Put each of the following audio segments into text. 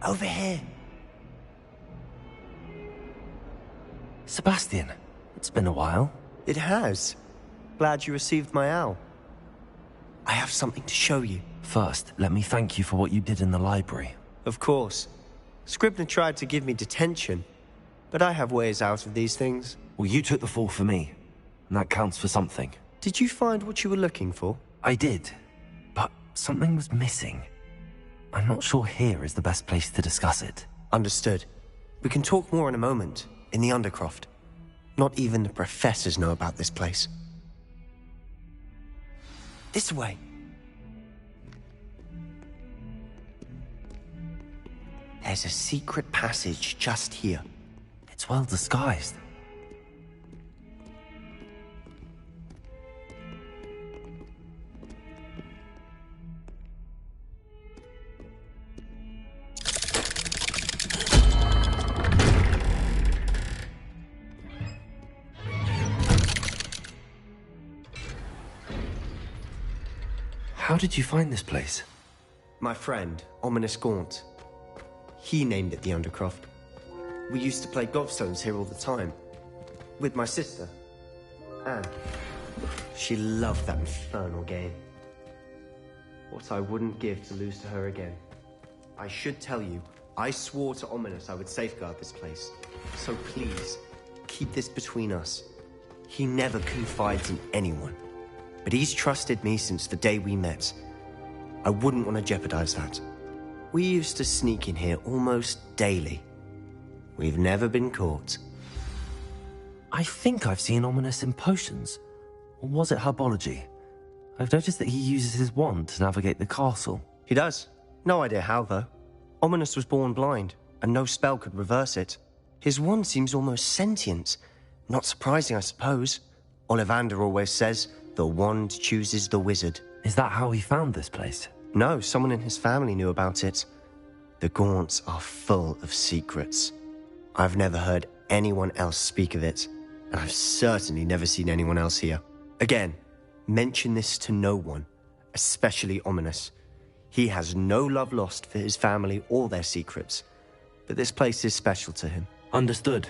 Over here. Sebastian, it's been a while. It has. Glad you received my owl. I have something to show you. First, let me thank you for what you did in the library. Of course. Scribner tried to give me detention, but I have ways out of these things. Well, you took the fall for me, and that counts for something. Did you find what you were looking for? I did, but something was missing. I'm not sure here is the best place to discuss it. Understood. We can talk more in a moment, in the Undercroft. Not even the professors know about this place. This way. There's a secret passage just here. It's well disguised. How did you find this place? My friend, Ominous Gaunt. He named it the Undercroft. We used to play gobstones here all the time. With my sister, Anne. She loved that infernal game. What I wouldn't give to lose to her again. I should tell you, I swore to Ominous I would safeguard this place. So please, keep this between us. He never confides in anyone. But he's trusted me since the day we met. I wouldn't want to jeopardize that. We used to sneak in here almost daily. We've never been caught. I think I've seen Ominous in potions. Or was it herbology? I've noticed that he uses his wand to navigate the castle. He does. No idea how, though. Ominous was born blind, and no spell could reverse it. His wand seems almost sentient. Not surprising, I suppose. Ollivander always says, the wand chooses the wizard. Is that how he found this place? No, someone in his family knew about it. The Gaunts are full of secrets. I've never heard anyone else speak of it, and I've certainly never seen anyone else here. Again, mention this to no one, especially Ominous. He has no love lost for his family or their secrets, but this place is special to him. Understood.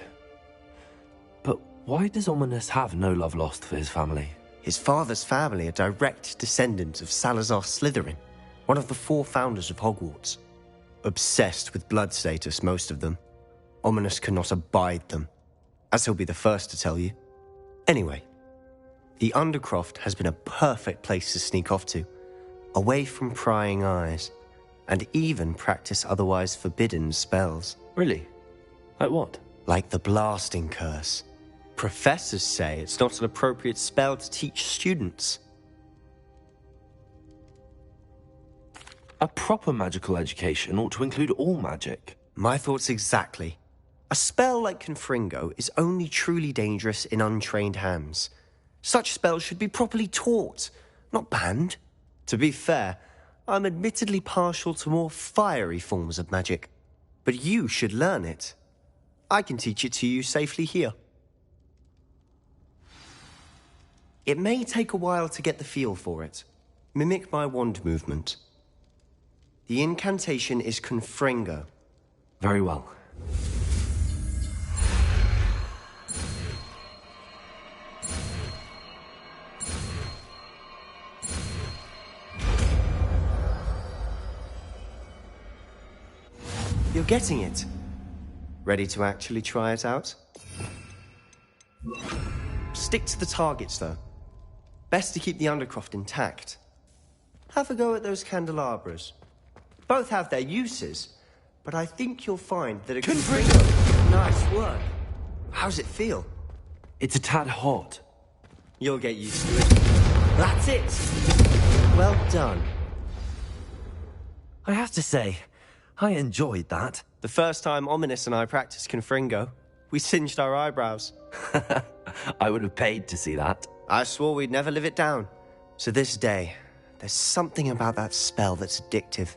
But why does Ominous have no love lost for his family? His father's family are direct descendants of Salazar Slytherin, one of the 4 founders of Hogwarts. Obsessed with blood status, most of them. Ominous cannot abide them, as he'll be the first to tell you. Anyway, the Undercroft has been a perfect place to sneak off to, away from prying eyes, and even practice otherwise forbidden spells. Really? Like what? Like the blasting curse. Professors say it's not an appropriate spell to teach students. A proper magical education ought to include all magic. My thoughts exactly. A spell like Confringo is only truly dangerous in untrained hands. Such spells should be properly taught, not banned. To be fair, I'm admittedly partial to more fiery forms of magic. But you should learn it. I can teach it to you safely here. It may take a while to get the feel for it. Mimic my wand movement. The incantation is Confringo. Very well. You're getting it. Ready to actually try it out? Stick to the targets, though. Best to keep the Undercroft intact. Have a go at those candelabras. Both have their uses, but I think you'll find that a Confringo... Nice work. How's it feel? It's a tad hot. You'll get used to it. That's it! Well done. I have to say, I enjoyed that. The first time Ominous and I practiced Confringo, we singed our eyebrows. I would have paid to see that. I swore we'd never live it down. To this day, there's something about that spell that's addictive.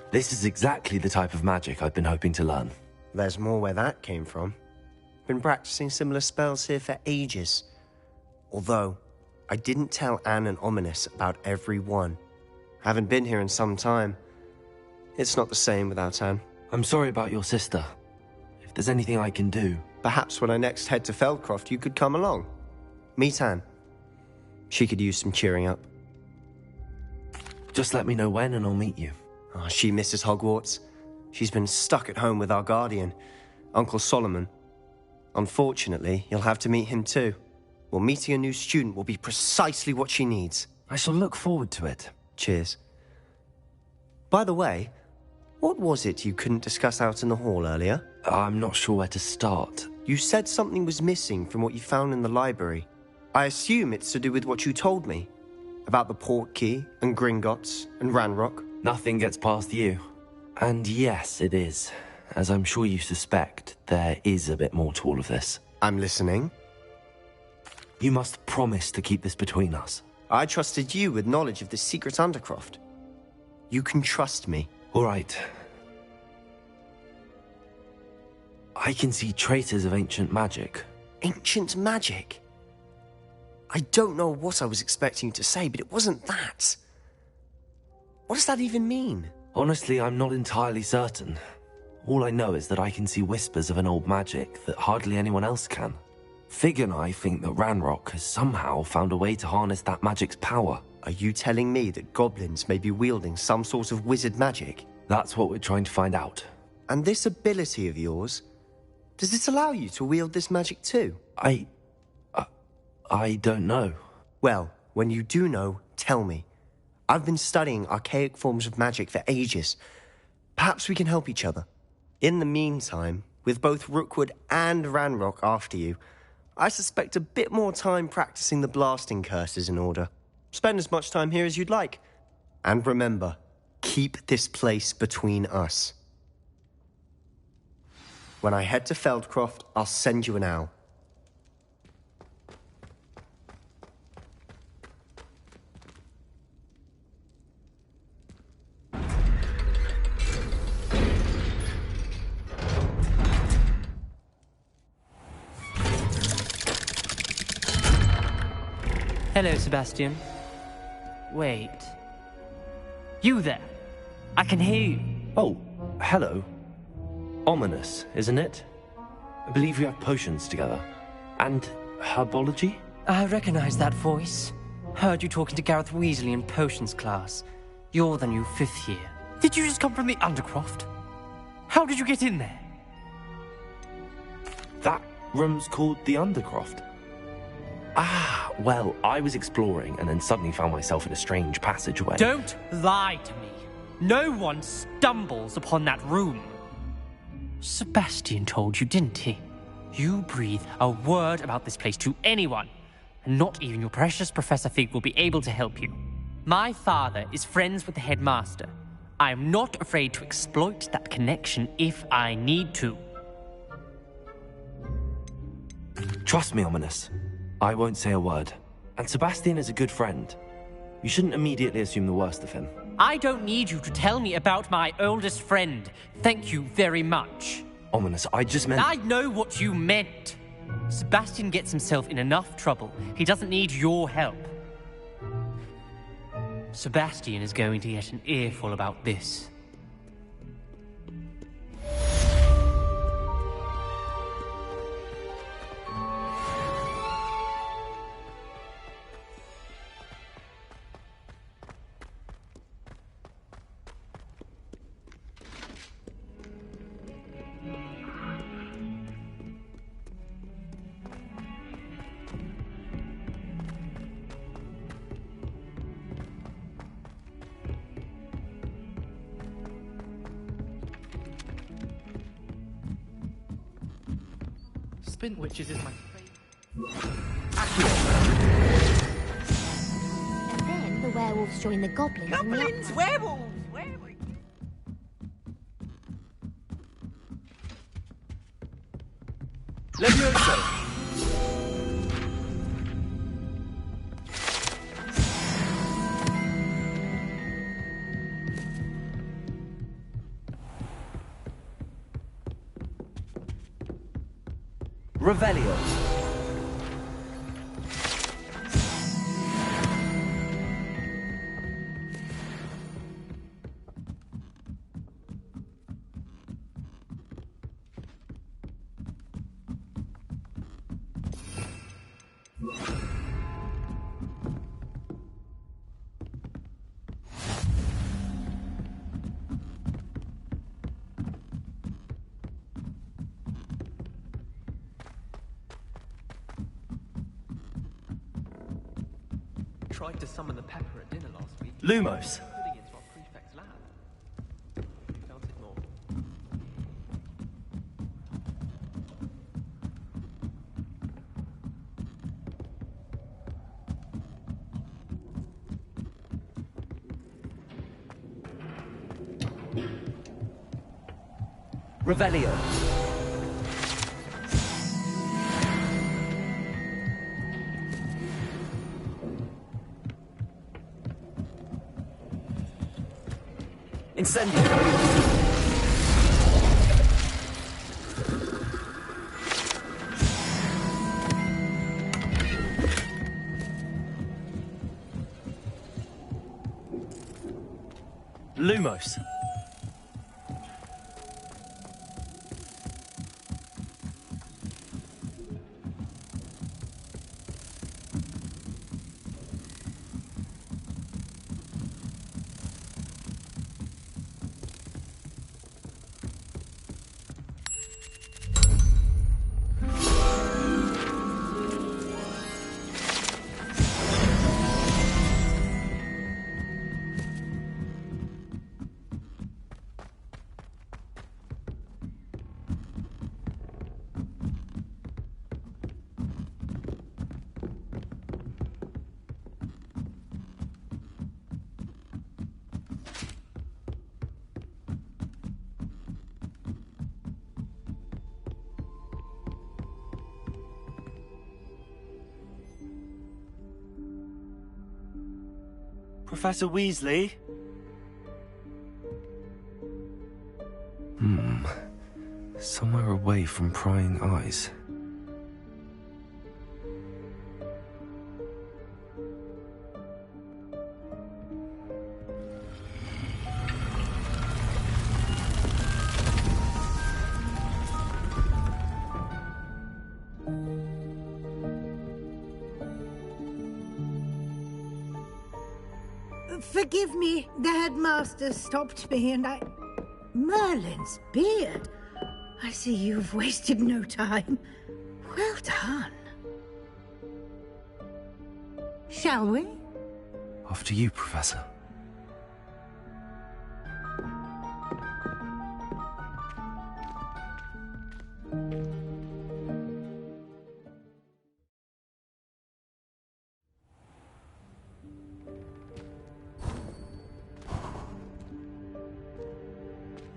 This is exactly the type of magic I've been hoping to learn. There's more where that came from. Been practicing similar spells here for ages. Although, I didn't tell Anne and Ominous about every one. Haven't been here in some time. It's not the same without Anne. I'm sorry about your sister. If there's anything I can do... Perhaps when I next head to Feldcroft, you could come along. Meet Anne. She could use some cheering up. Just let me know when and I'll meet you. Oh, she misses Hogwarts. She's been stuck at home with our guardian, Uncle Solomon. Unfortunately, you'll have to meet him too. Well, meeting a new student will be precisely what she needs. I shall look forward to it. Cheers. By the way, what was it you couldn't discuss out in the hall earlier? I'm not sure where to start. You said something was missing from what you found in the library. I assume it's to do with what you told me. About the Portkey, and Gringotts, and Ranrock. Nothing gets past you. And yes, it is. As I'm sure you suspect, there is a bit more to all of this. I'm listening. You must promise to keep this between us. I trusted you with knowledge of the secret Undercroft. You can trust me. All right. I can see traces of ancient magic. Ancient magic? I don't know what I was expecting you to say, but it wasn't that. What does that even mean? Honestly, I'm not entirely certain. All I know is that I can see whispers of an old magic that hardly anyone else can. Fig and I think that Ranrock has somehow found a way to harness that magic's power. Are you telling me that goblins may be wielding some sort of wizard magic? That's what we're trying to find out. And this ability of yours, does it allow you to wield this magic too? I don't know. Well, when you do know, tell me. I've been studying archaic forms of magic for ages. Perhaps we can help each other. In the meantime, with both Rookwood and Ranrock after you, I suspect a bit more time practicing the blasting curse is in order. Spend as much time here as you'd like. And remember, keep this place between us. When I head to Feldcroft, I'll send you an owl. Hello, Sebastian. Wait. You there? I can hear you. Oh, hello. Ominous, isn't it? I believe we have potions together. And herbology? I recognize that voice. Heard you talking to Gareth Weasley in potions class. You're the new 5th year. Did you just come from the Undercroft? How did you get in there? That room's called the Undercroft. Ah, well, I was exploring and then suddenly found myself in a strange passageway. Don't lie to me. No one stumbles upon that room. Sebastian told you, didn't he? You breathe a word about this place to anyone, and not even your precious Professor Fig will be able to help you. My father is friends with the headmaster. I am not afraid to exploit that connection if I need to. Trust me, Ominous. I won't say a word. And Sebastian is a good friend. You shouldn't immediately assume the worst of him. I don't need you to tell me about my oldest friend. Thank you very much. Ominous, I just meant... I know what you meant. Sebastian gets himself in enough trouble. He doesn't need your help. Sebastian is going to get an earful about this. Spintwitches is my favourite. And then the werewolves join the goblins in the Goblins, werewolves, werewolves. Levioso! Revelio. Tried to summon the pepper at dinner last week. Lumos. Putting it into our prefect's lab. Felt it more. Revelio. Incendio. Lumos. Professor Weasley? Somewhere away from prying eyes. Forgive me, the headmaster stopped me and I... Merlin's beard. I see you've wasted no time. Well done. Shall we? After you, Professor.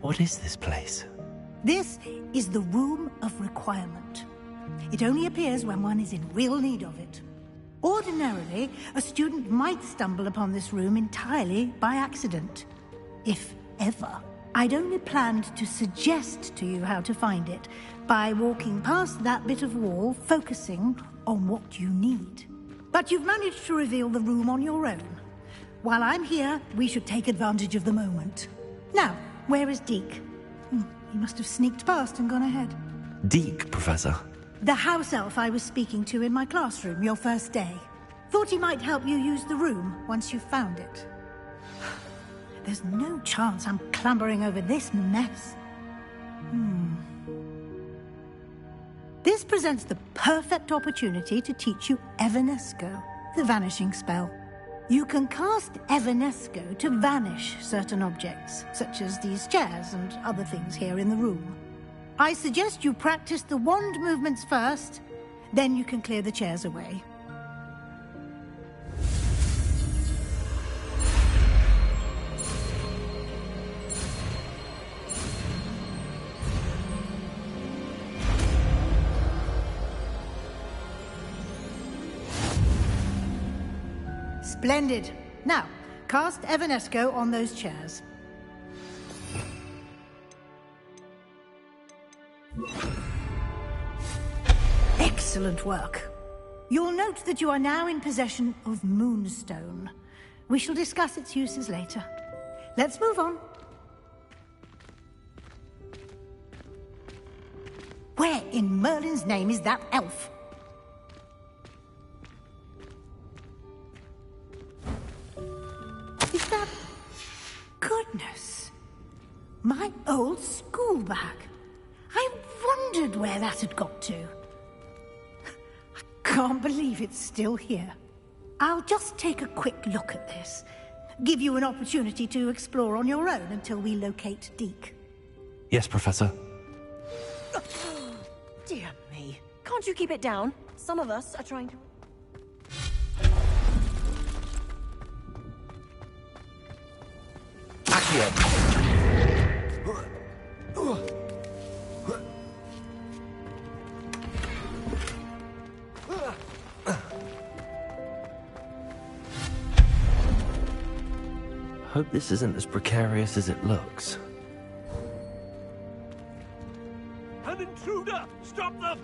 What is this place? This is the Room of Requirement. It only appears when one is in real need of it. Ordinarily, a student might stumble upon this room entirely by accident. If ever. I'd only planned to suggest to you how to find it by walking past that bit of wall, focusing on what you need. But you've managed to reveal the room on your own. While I'm here, we should take advantage of the moment. Now, where is Deke? He must have sneaked past and gone ahead. Deke, Professor. The house elf I was speaking to in my classroom your first day. Thought he might help you use the room once you've found it. There's no chance I'm clambering over this mess. This presents the perfect opportunity to teach you Evanesco, the vanishing spell. You can cast Evanesco to vanish certain objects, such as these chairs and other things here in the room. I suggest you practice the wand movements first, then you can clear the chairs away. Splendid. Now, cast Evanesco on those chairs. Excellent work. You'll note that you are now in possession of Moonstone. We shall discuss its uses later. Let's move on. Where in Merlin's name is that elf? Is that... Goodness. My old school bag. I wondered where that had got to. I can't believe it's still here. I'll just take a quick look at this. Give you an opportunity to explore on your own until we locate Deke. Yes, Professor. Dear me. Can't you keep it down? Some of us are trying to... Hope this isn't as precarious as it looks. An intruder! Stop them!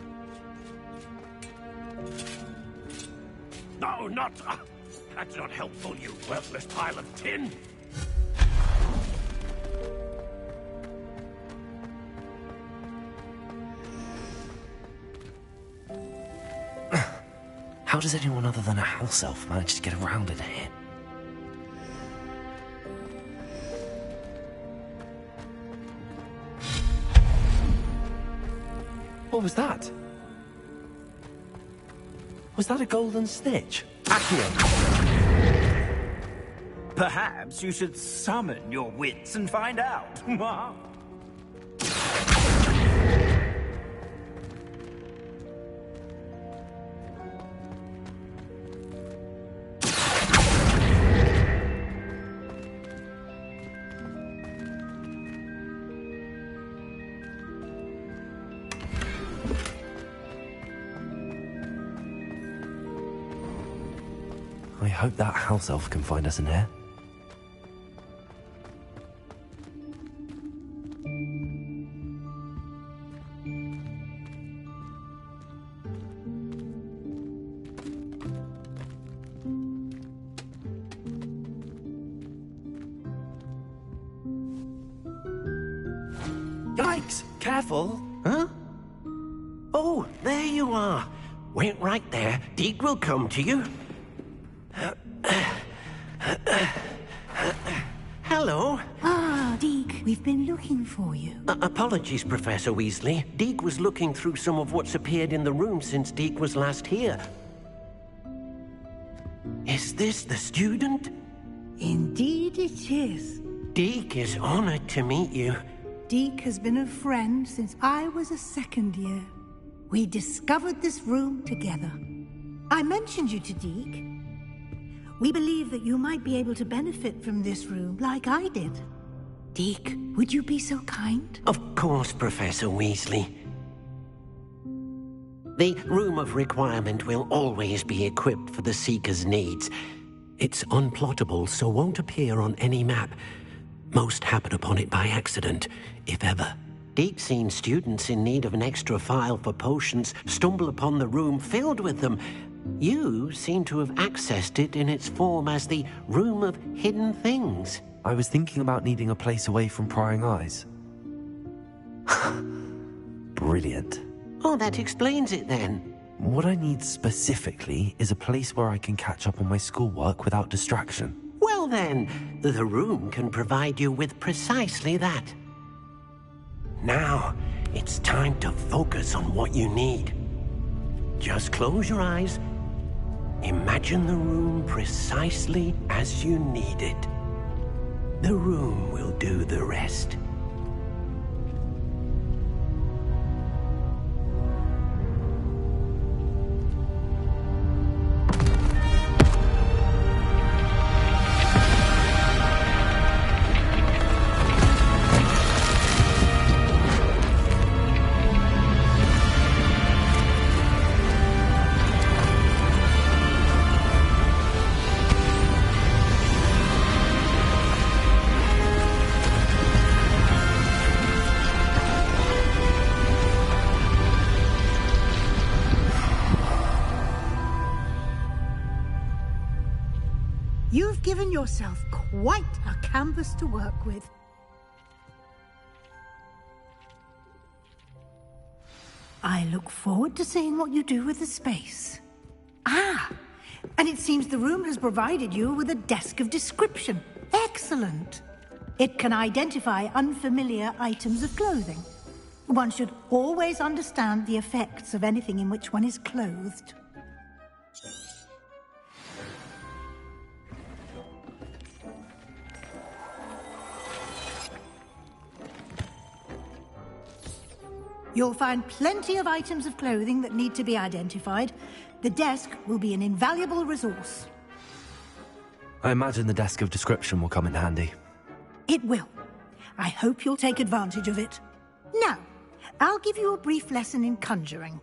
No, not... that's not helpful, you worthless pile of tin! How does anyone other than a house elf manage to get around in here? What was that? Was that a golden snitch? Perhaps you should summon your wits and find out. I hope that house elf can find us in here. Yikes! Careful! Huh? Oh, there you are. Wait right there. Deke will come to you. Hello. Ah, Deke, we've been looking for you. Apologies, Professor Weasley. Deke was looking through some of what's appeared in the room since Deke was last here. Is this the student? Indeed it is. Deke is honored to meet you. Deke has been a friend since I was a second year. We discovered this room together. I mentioned you to Deke. We believe that you might be able to benefit from this room like I did. Deke, would you be so kind? Of course, Professor Weasley. The Room of Requirement will always be equipped for the Seeker's needs. It's unplottable, so won't appear on any map. Most happen upon it by accident, if ever. Deke's seen students in need of an extra file for potions stumble upon the room filled with them. You seem to have accessed it in its form as the Room of Hidden Things. I was thinking about needing a place away from prying eyes. Brilliant. Oh, that explains it then. What I need specifically is a place where I can catch up on my schoolwork without distraction. Well then, the room can provide you with precisely that. Now, it's time to focus on what you need. Just close your eyes. Imagine the room precisely as you need it. The room will do the rest. You've given yourself quite a canvas to work with. I look forward to seeing what you do with the space. Ah, and it seems the room has provided you with a desk of description. Excellent. It can identify unfamiliar items of clothing. One should always understand the effects of anything in which one is clothed. You'll find plenty of items of clothing that need to be identified. The desk will be an invaluable resource. I imagine the desk of description will come in handy. It will. I hope you'll take advantage of it. Now, I'll give you a brief lesson in conjuring.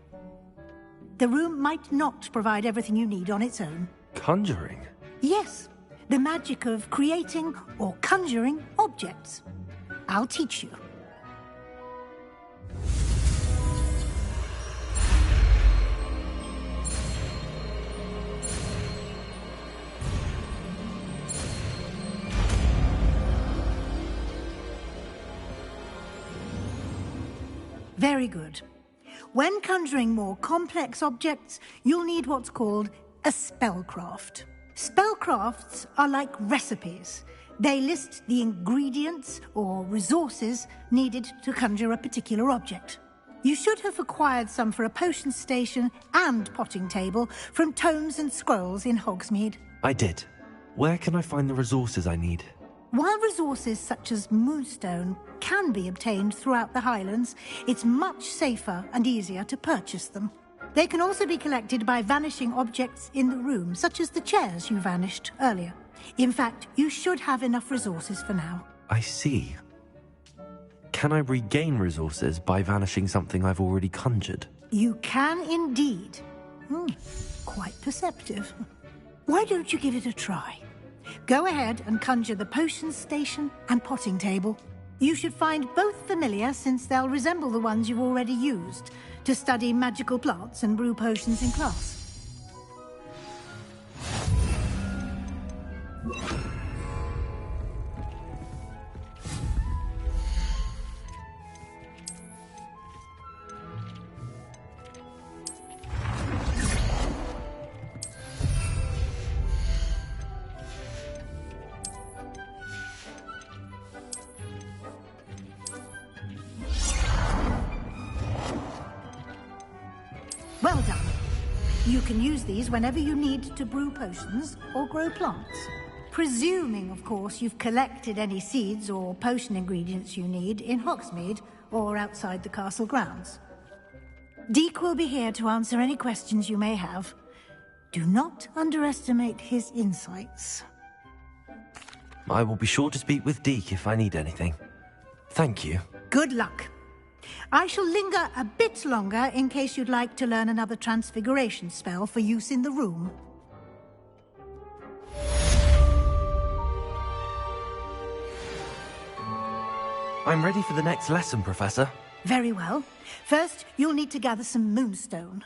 The room might not provide everything you need on its own. Conjuring? Yes, the magic of creating or conjuring objects. I'll teach you. Very good. When conjuring more complex objects, you'll need what's called a spellcraft. Spellcrafts are like recipes. They list the ingredients or resources needed to conjure a particular object. You should have acquired some for a potion station and potting table from tomes and scrolls in Hogsmeade. I did. Where can I find the resources I need? While resources such as Moonstone can be obtained throughout the Highlands, it's much safer and easier to purchase them. They can also be collected by vanishing objects in the room, such as the chairs you vanished earlier. In fact, you should have enough resources for now. I see. Can I regain resources by vanishing something I've already conjured? You can indeed. Quite perceptive. Why don't you give it a try? Go ahead and conjure the potion station and potting table. You should find both familiar, since they'll resemble the ones you've already used to study magical plants and brew potions in class. Well done. You can use these whenever you need to brew potions or grow plants. Presuming, of course, you've collected any seeds or potion ingredients you need in Hogsmeade or outside the castle grounds. Deek will be here to answer any questions you may have. Do not underestimate his insights. I will be sure to speak with Deek if I need anything. Thank you. Good luck. I shall linger a bit longer in case you'd like to learn another transfiguration spell for use in the room. I'm ready for the next lesson, Professor. Very well. First, you'll need to gather some Moonstone.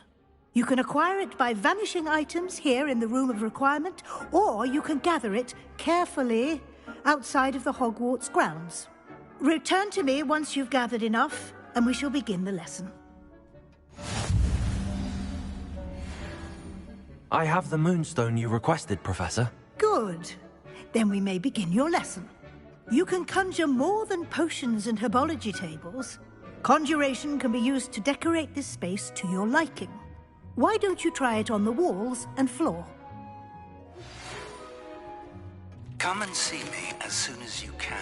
You can acquire it by vanishing items here in the Room of Requirement, or you can gather it carefully outside of the Hogwarts grounds. Return to me once you've gathered enough, and we shall begin the lesson. I have the Moonstone you requested, Professor. Good. Then we may begin your lesson. You can conjure more than potions and herbology tables. Conjuration can be used to decorate this space to your liking. Why don't you try it on the walls and floor? Come and see me as soon as you can.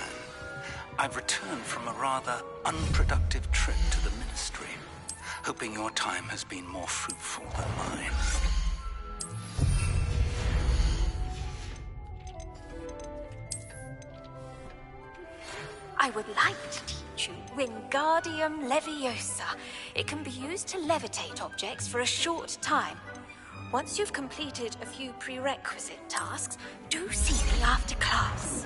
I've returned from a rather unproductive trip to the Ministry, hoping your time has been more fruitful than mine. I would like to teach you Wingardium Leviosa. It can be used to levitate objects for a short time. Once you've completed a few prerequisite tasks, do see me after class.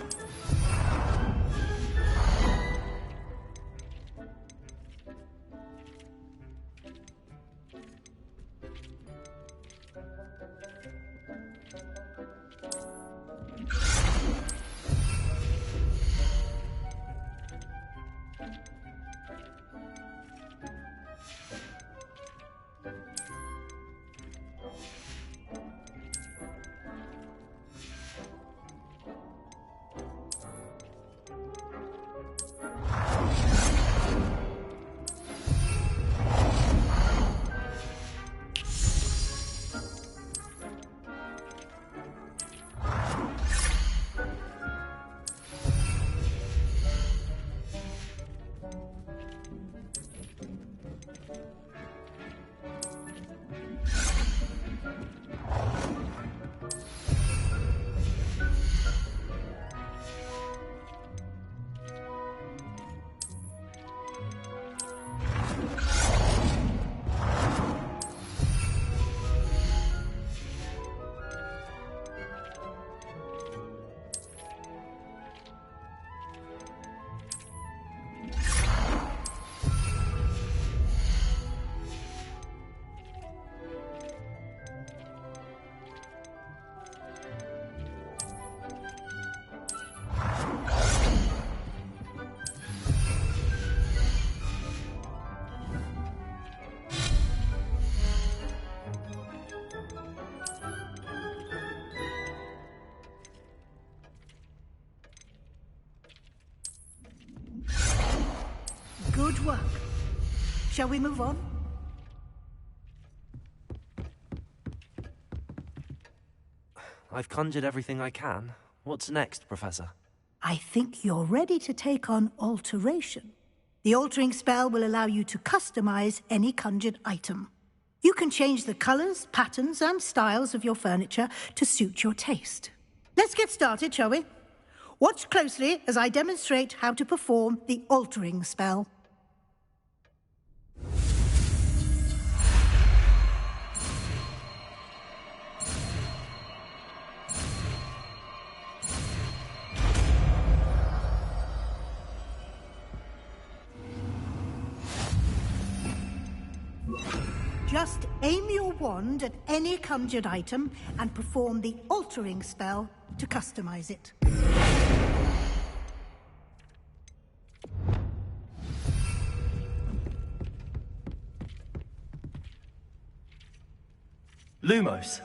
Good work. Shall we move on? I've conjured everything I can. What's next, Professor? I think you're ready to take on alteration. The altering spell will allow you to customize any conjured item. You can change the colors, patterns, and styles of your furniture to suit your taste. Let's get started, shall we? Watch closely as I demonstrate how to perform the altering spell. Just aim your wand at any conjured item and perform the altering spell to customize it. Lumos.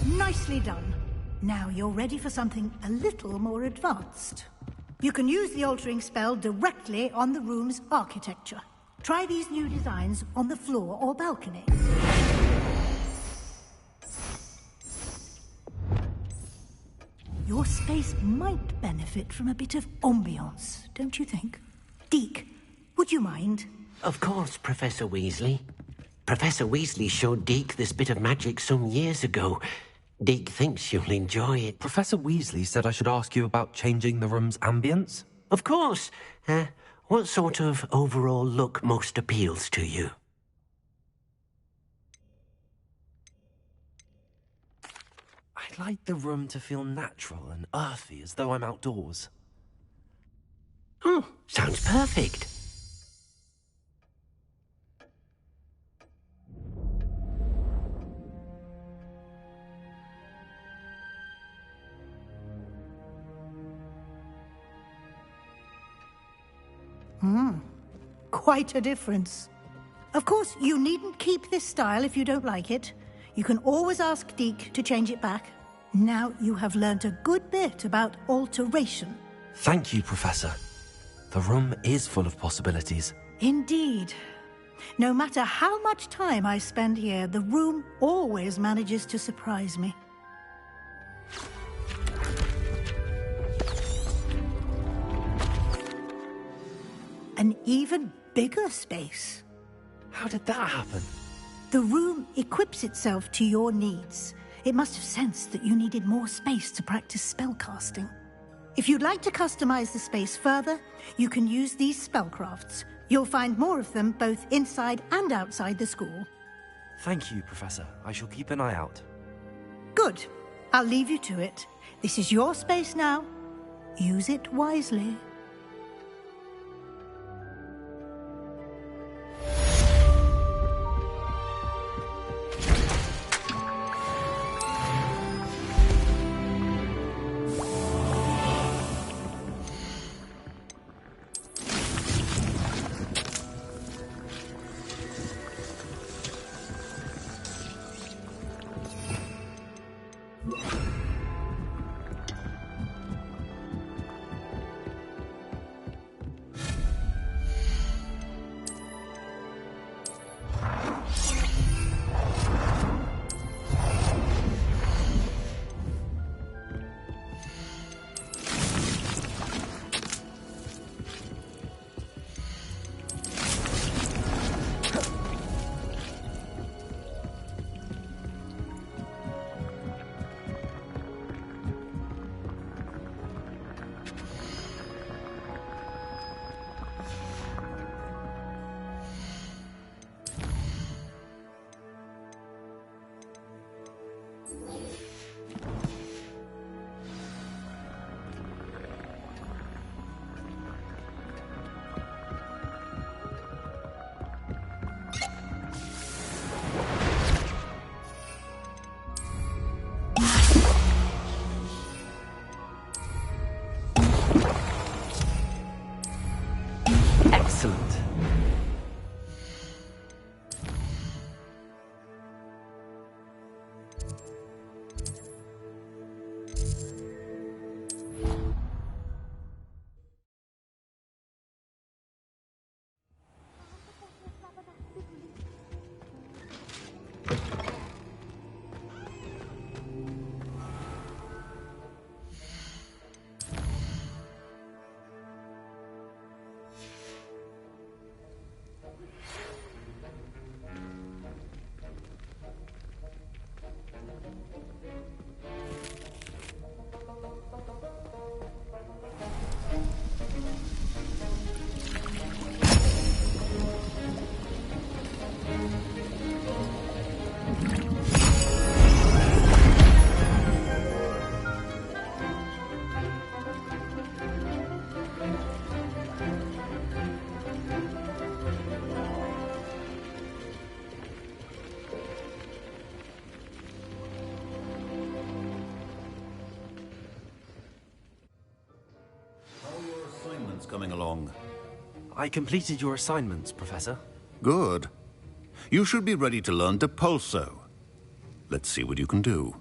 Nicely done. Now you're ready for something a little more advanced. You can use the altering spell directly on the room's architecture. Try these new designs on the floor or balcony. Your space might benefit from a bit of ambiance, don't you think? Deke, would you mind? Of course, Professor Weasley. Professor Weasley showed Deke this bit of magic some years ago. Deke thinks you'll enjoy it. Professor Weasley said I should ask you about changing the room's ambience? Of course. What sort of overall look most appeals to you? I'd like the room to feel natural and earthy, as though I'm outdoors. Oh, sounds perfect. Quite a difference. Of course, you needn't keep this style if you don't like it. You can always ask Deke to change it back. Now you have learnt a good bit about alteration. Thank you, Professor. The room is full of possibilities. Indeed. No matter how much time I spend here, the room always manages to surprise me. An even bigger space. How did that happen? The room equips itself to your needs. It must have sensed that you needed more space to practice spellcasting. If you'd like to customize the space further, you can use these spellcrafts. You'll find more of them both inside and outside the school. Thank you, Professor. I shall keep an eye out. Good. I'll leave you to it. This is your space now. Use it wisely. Excellent. Coming along. I completed your assignments, Professor. Good. You should be ready to learn Depulso. Let's see what you can do.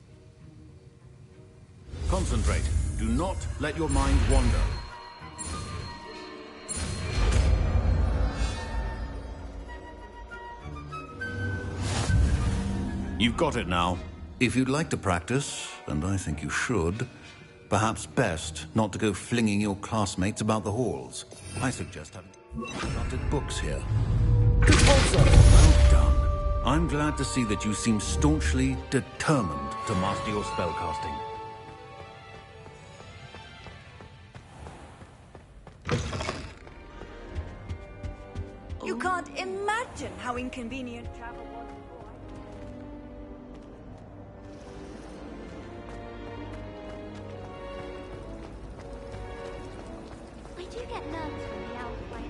Concentrate. Do not let your mind wander. You've got it now. If you'd like to practice, and I think you should, perhaps best not to go flinging your classmates about the halls. I suggest having planted books here. Well done. I'm glad to see that you seem staunchly determined to master your spellcasting. You can't imagine how inconvenient travel was before. I do get nervous when the elves play.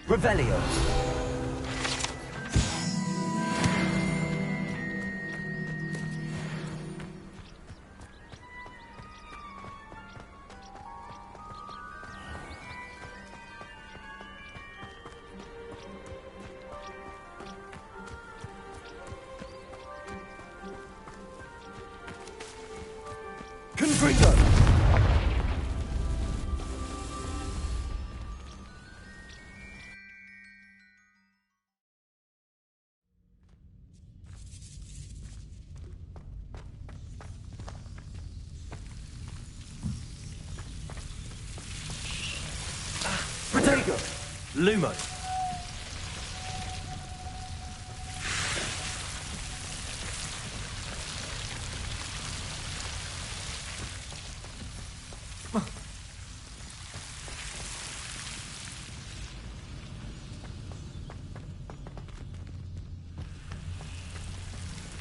Revelio. Confringo. Protego! Lumo!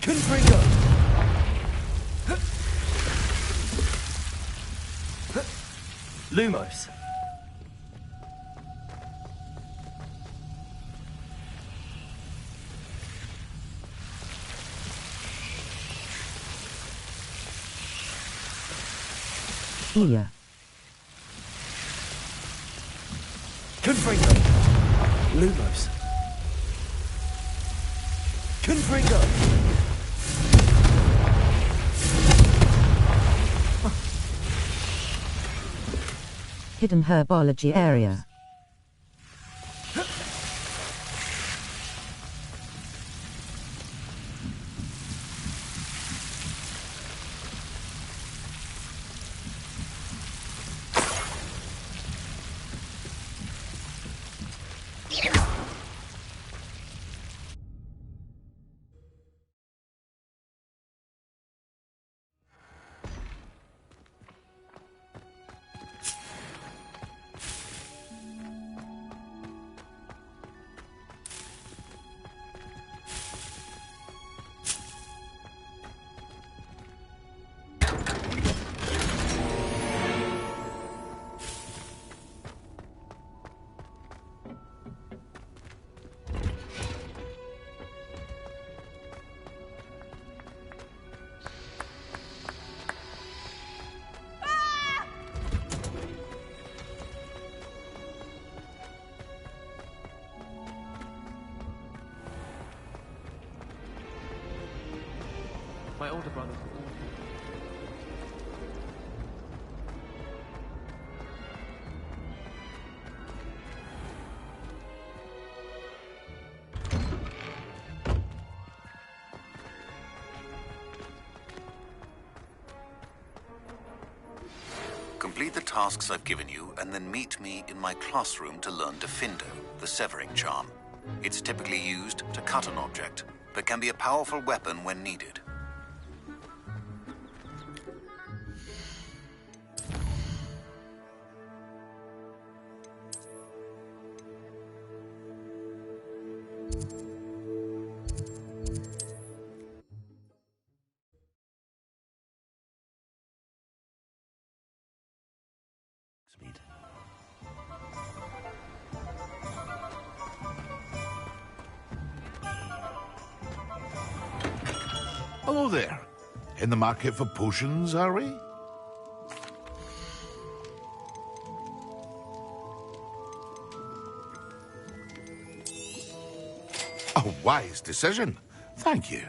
Confringo! Lumos! Ilya. Confringo! Lumos! Confringo! Hidden herbology area. My older brothers were all... Complete the tasks I've given you, and then meet me in my classroom to learn Defindo, the severing charm. It's typically used to cut an object, but can be a powerful weapon when needed. Hello there. In the market for potions, are we? A wise decision. Thank you.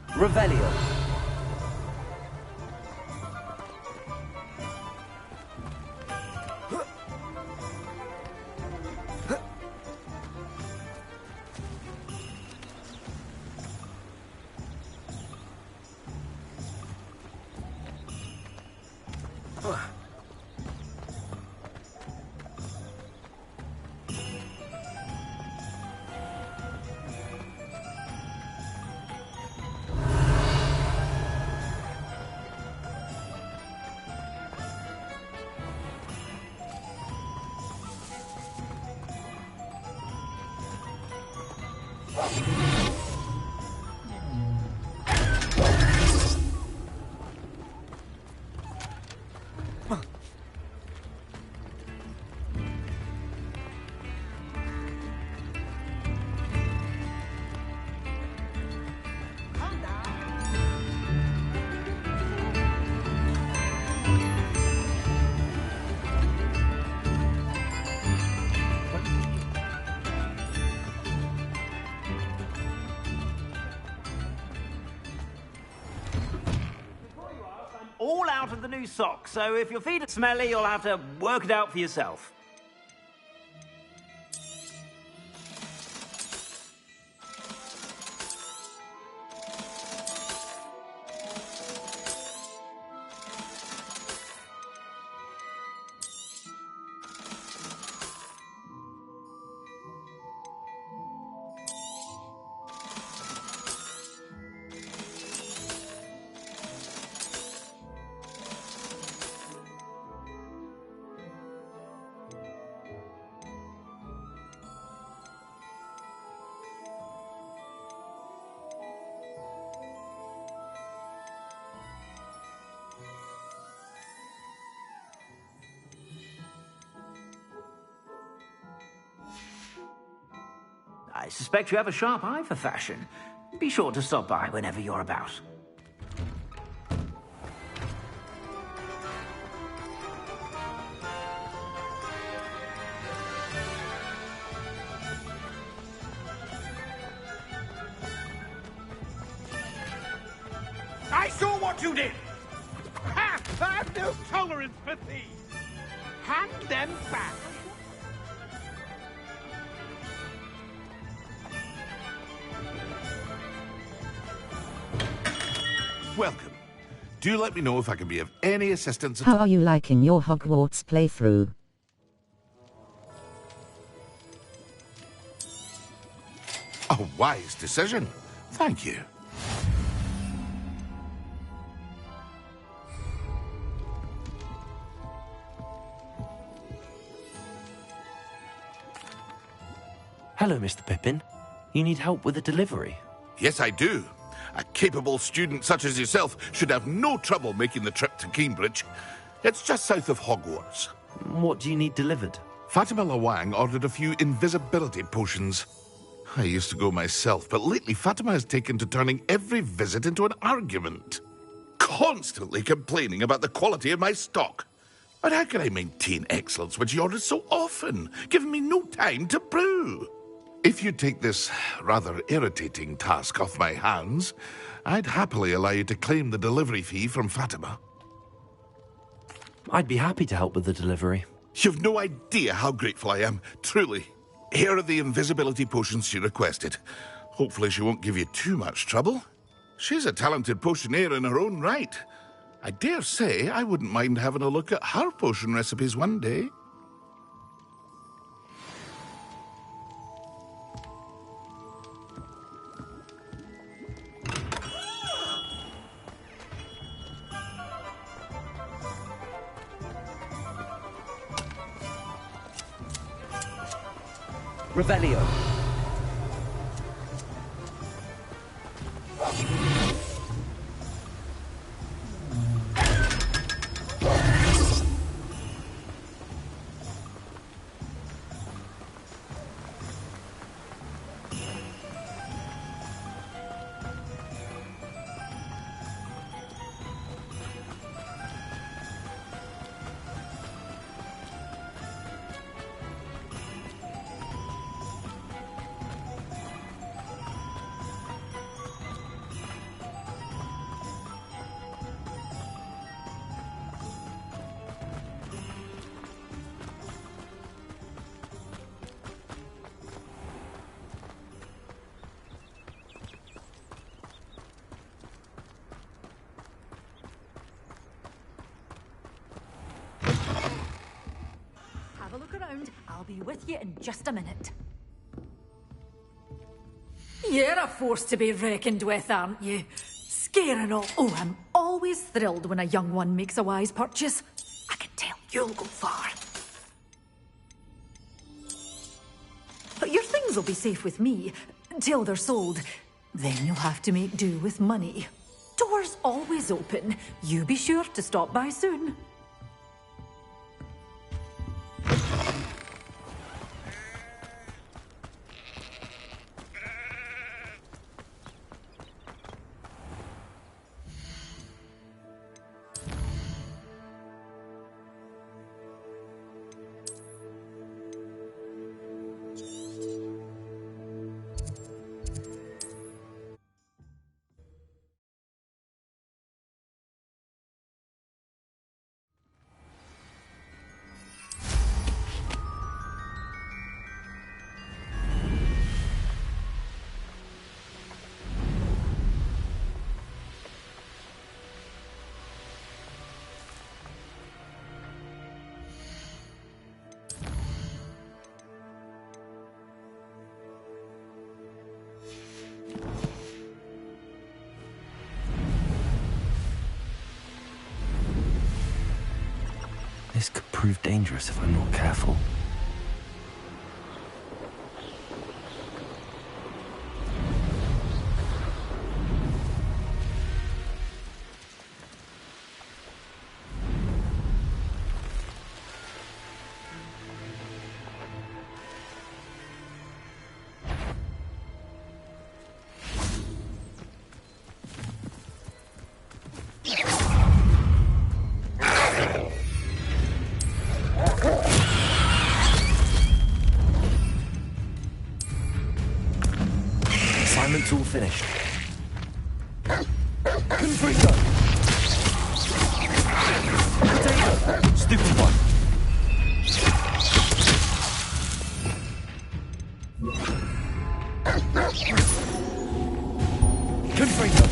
Revelio. All out of the new socks, so if your feet are smelly, you'll have to work it out for yourself. I suspect you have a sharp eye for fashion. Be sure to stop by whenever you're about. I saw what you did! Ha! I have no tolerance for thieves! Hand them back! Welcome. Do let me know if I can be of any assistance. How are you liking your Hogwarts playthrough? A wise decision. Thank you. Hello, Mr. Pippin. You need help with a delivery? Yes, I do. A capable student such as yourself should have no trouble making the trip to Cambridge. It's just south of Hogwarts. What do you need delivered? Fatima Lawang ordered a few invisibility potions. I used to go myself, but lately Fatima has taken to turning every visit into an argument. Constantly complaining about the quality of my stock. But how can I maintain excellence when she orders so often, giving me no time to brew? If you take this rather irritating task off my hands, I'd happily allow you to claim the delivery fee from Fatima. I'd be happy to help with the delivery. You've no idea how grateful I am, truly. Here are the invisibility potions she requested. Hopefully she won't give you too much trouble. She's a talented potioneer in her own right. I dare say I wouldn't mind having a look at her potion recipes one day. Revelio. Have a look around. I'll be with you in just a minute. You're a force to be reckoned with, aren't you? Scare and all. Oh, I'm always thrilled when a young one makes a wise purchase. I can tell you'll go far. But your things will be safe with me till they're sold. Then you'll have to make do with money. Doors always open. You be sure to stop by soon. This could prove dangerous if I'm not careful. Assignment's all finished. Confringo! Potato! Stupid one! Confringo!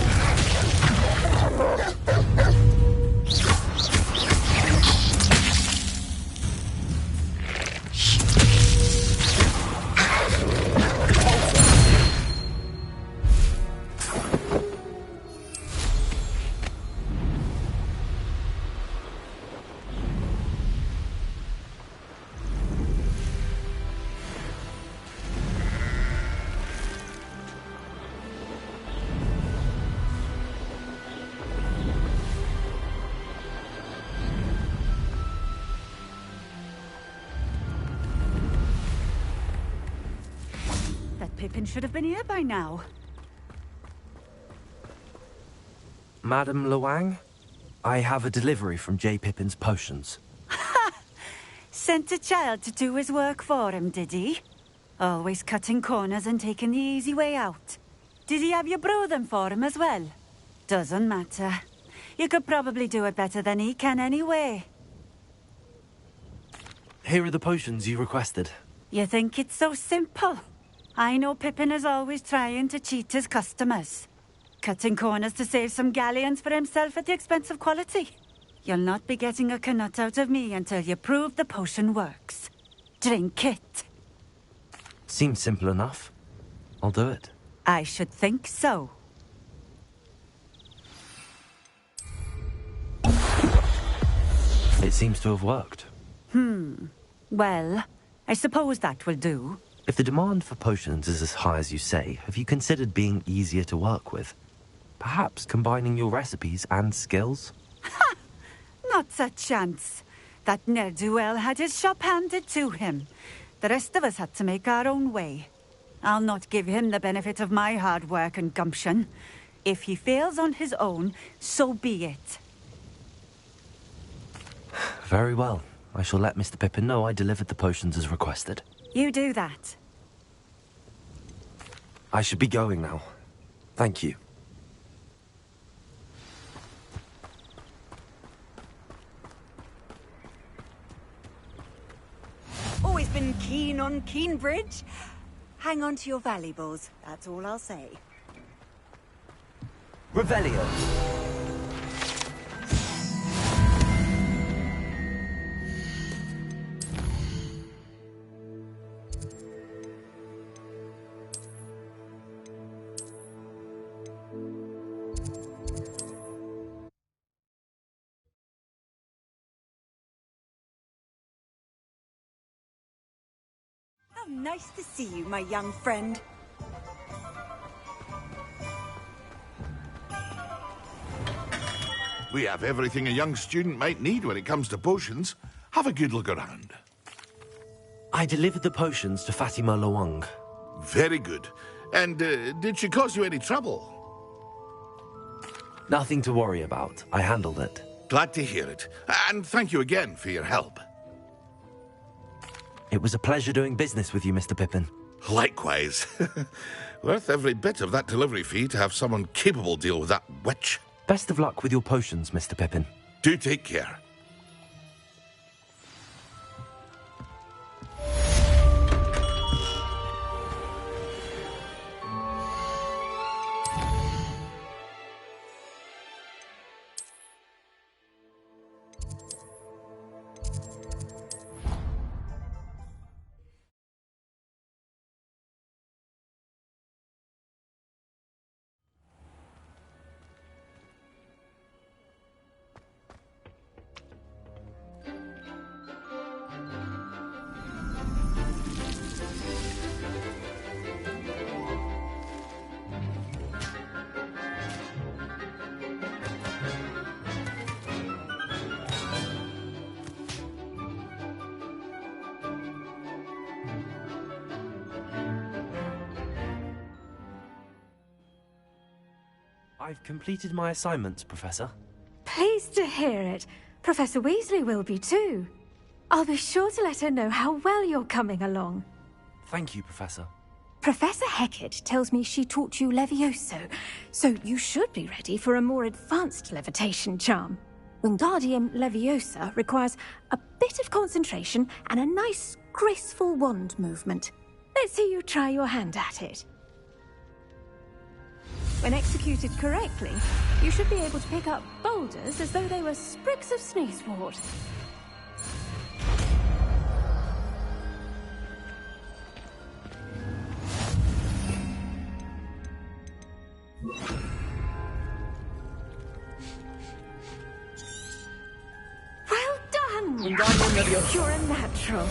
Pippin should have been here by now. Madam Luang, I have a delivery from J. Pippin's potions. Sent a child to do his work for him, did he? Always cutting corners and taking the easy way out. Did he have you brew them for him as well? Doesn't matter. You could probably do it better than he can anyway. Here are the potions you requested. You think it's so simple? I know Pippin is always trying to cheat his customers. Cutting corners to save some galleons for himself at the expense of quality. You'll not be getting a canut out of me until you prove the potion works. Drink it. Seems simple enough. I'll do it. I should think so. It seems to have worked. Well, I suppose that will do. If the demand for potions is as high as you say, have you considered being easier to work with? Perhaps combining your recipes and skills? Not a chance. That ne'er-do-well had his shop handed to him. The rest of us had to make our own way. I'll not give him the benefit of my hard work and gumption. If he fails on his own, so be it. Very well. I shall let Mr. Pippin know I delivered the potions as requested. You do that. I should be going now. Thank you. Always been keen on Keenbridge. Hang on to your valuables, that's all I'll say. Revelio. Oh, nice to see you, my young friend. We have everything a young student might need when it comes to potions. Have a good look around. I delivered the potions to Fatima Luang. Very good. And did she cause you any trouble? Nothing to worry about. I handled it. Glad to hear it. And thank you again for your help. It was a pleasure doing business with you, Mr. Pippin. Likewise. Worth every bit of that delivery fee to have someone capable deal with that witch. Best of luck with your potions, Mr. Pippin. Do take care. I've completed my assignments, Professor. Pleased to hear it. Professor Weasley will be too. I'll be sure to let her know how well you're coming along. Thank you, Professor. Professor Hecat tells me she taught you Levioso, so you should be ready for a more advanced levitation charm. Wingardium Leviosa requires a bit of concentration and a nice, graceful wand movement. Let's see you try your hand at it. When executed correctly, you should be able to pick up boulders as though they were sprigs of sneezewort. Well done! You're a natural.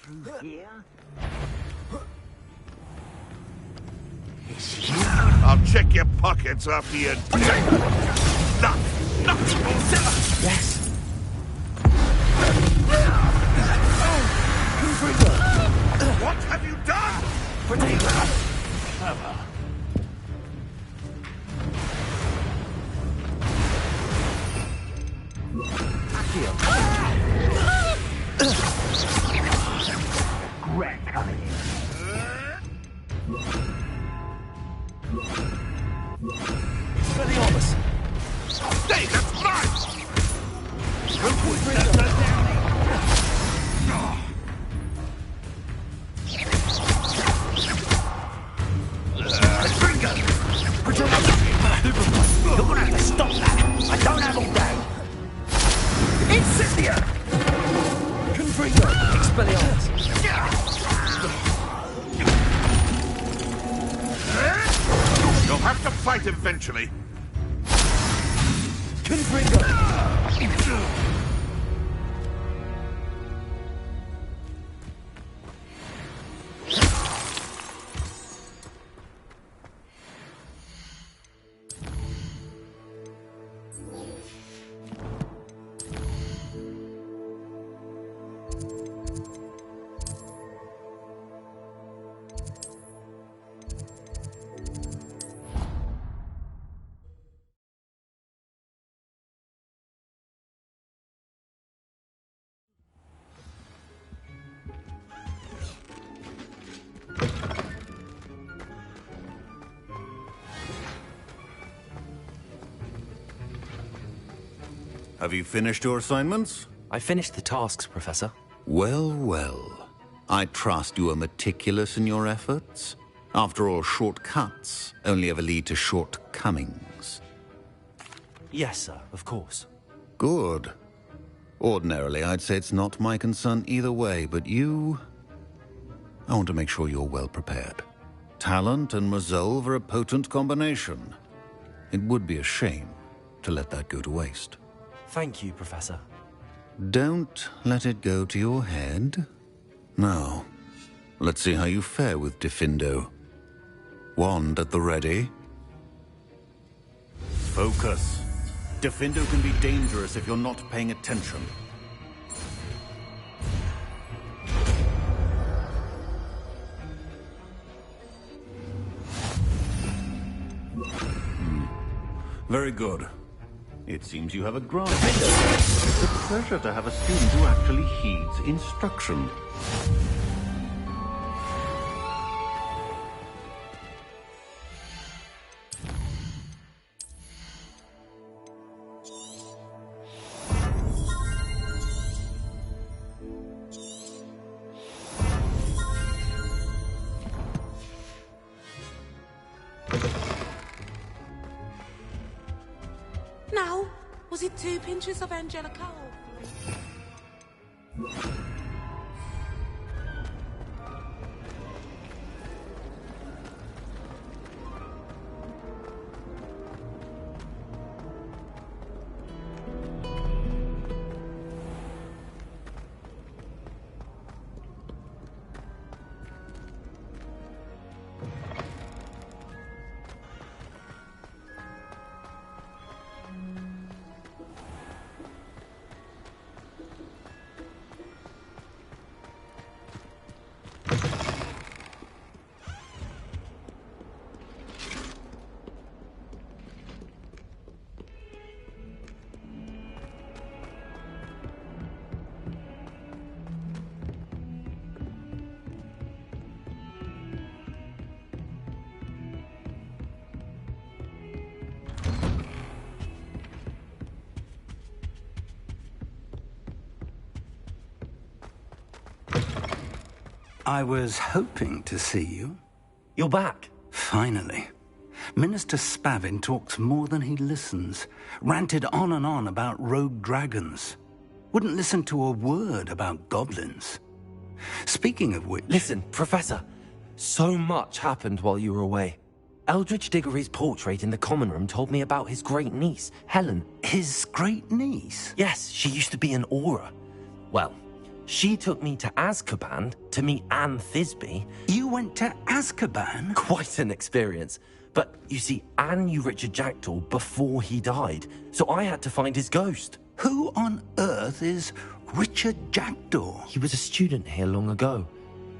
Through here? I'll check your pockets after you take... Yes. What have you done? Clever. Regret coming in. Expelliarmus! Hey, that's mine! You're gonna have to stop that! I don't have all day! Incendia! Confringo! Expelliarmus! You'll have to fight eventually. Confringo! Have you finished your assignments? I finished the tasks, Professor. Well, well. I trust you are meticulous in your efforts. After all, shortcuts only ever lead to shortcomings. Yes, sir, of course. Good. Ordinarily, I'd say it's not my concern either way, but you... I want to make sure you're well prepared. Talent and resolve are a potent combination. It would be a shame to let that go to waste. Thank you, Professor. Don't let it go to your head. Now, let's see how you fare with Diffindo. Wand at the ready. Focus. Diffindo can be dangerous if you're not paying attention. Very good. It seems you have a grasp. It's a pleasure to have a student who actually heeds instruction. Now, was it 2 pinches of Angelica or 3? I was hoping to see you. You're back. Finally. Minister Spavin talks more than he listens. Ranted on and on about rogue dragons. Wouldn't listen to a word about goblins. Speaking of which... Listen, Professor. So much happened while you were away. Eldridge Diggory's portrait in the common room told me about his great niece, Helen. His great niece? Yes, she used to be an aura. Well, She took me to Azkaban to meet Anne Thisbe. You went to Azkaban? Quite an experience. But you see, Anne knew Richard Jackdaw before he died, so I had to find his ghost. Who on earth is Richard Jackdaw? He was a student here long ago.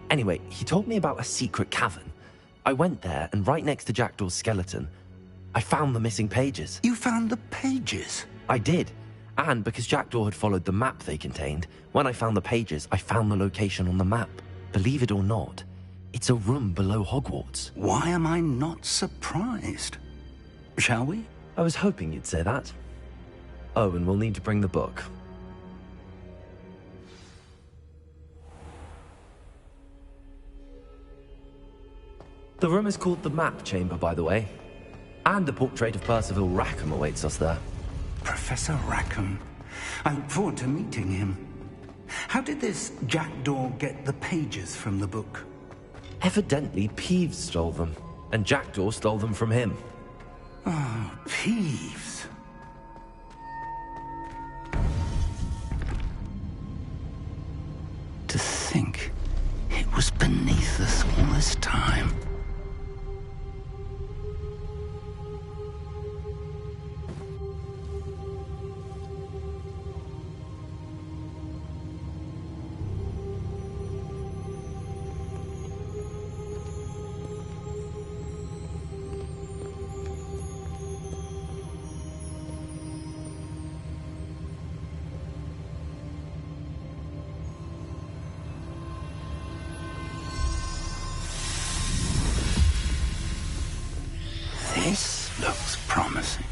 Anyway, he told me about a secret cavern. I went there, and right next to Jackdaw's skeleton, I found the missing pages. You found the pages? I did. And because Jackdaw had followed the map they contained, when I found the pages, I found the location on the map. Believe it or not, it's a room below Hogwarts. Why am I not surprised? Shall we? I was hoping you'd say that. Oh, and we'll need to bring the book. The room is called the Map Chamber, by the way. And a portrait of Percival Rackham awaits us there. Professor Rackham. I look forward to meeting him. How did this Jackdaw get the pages from the book? Evidently, Peeves stole them, and Jackdaw stole them from him. Oh, Peeves. To think it was beneath us all this time. This looks promising.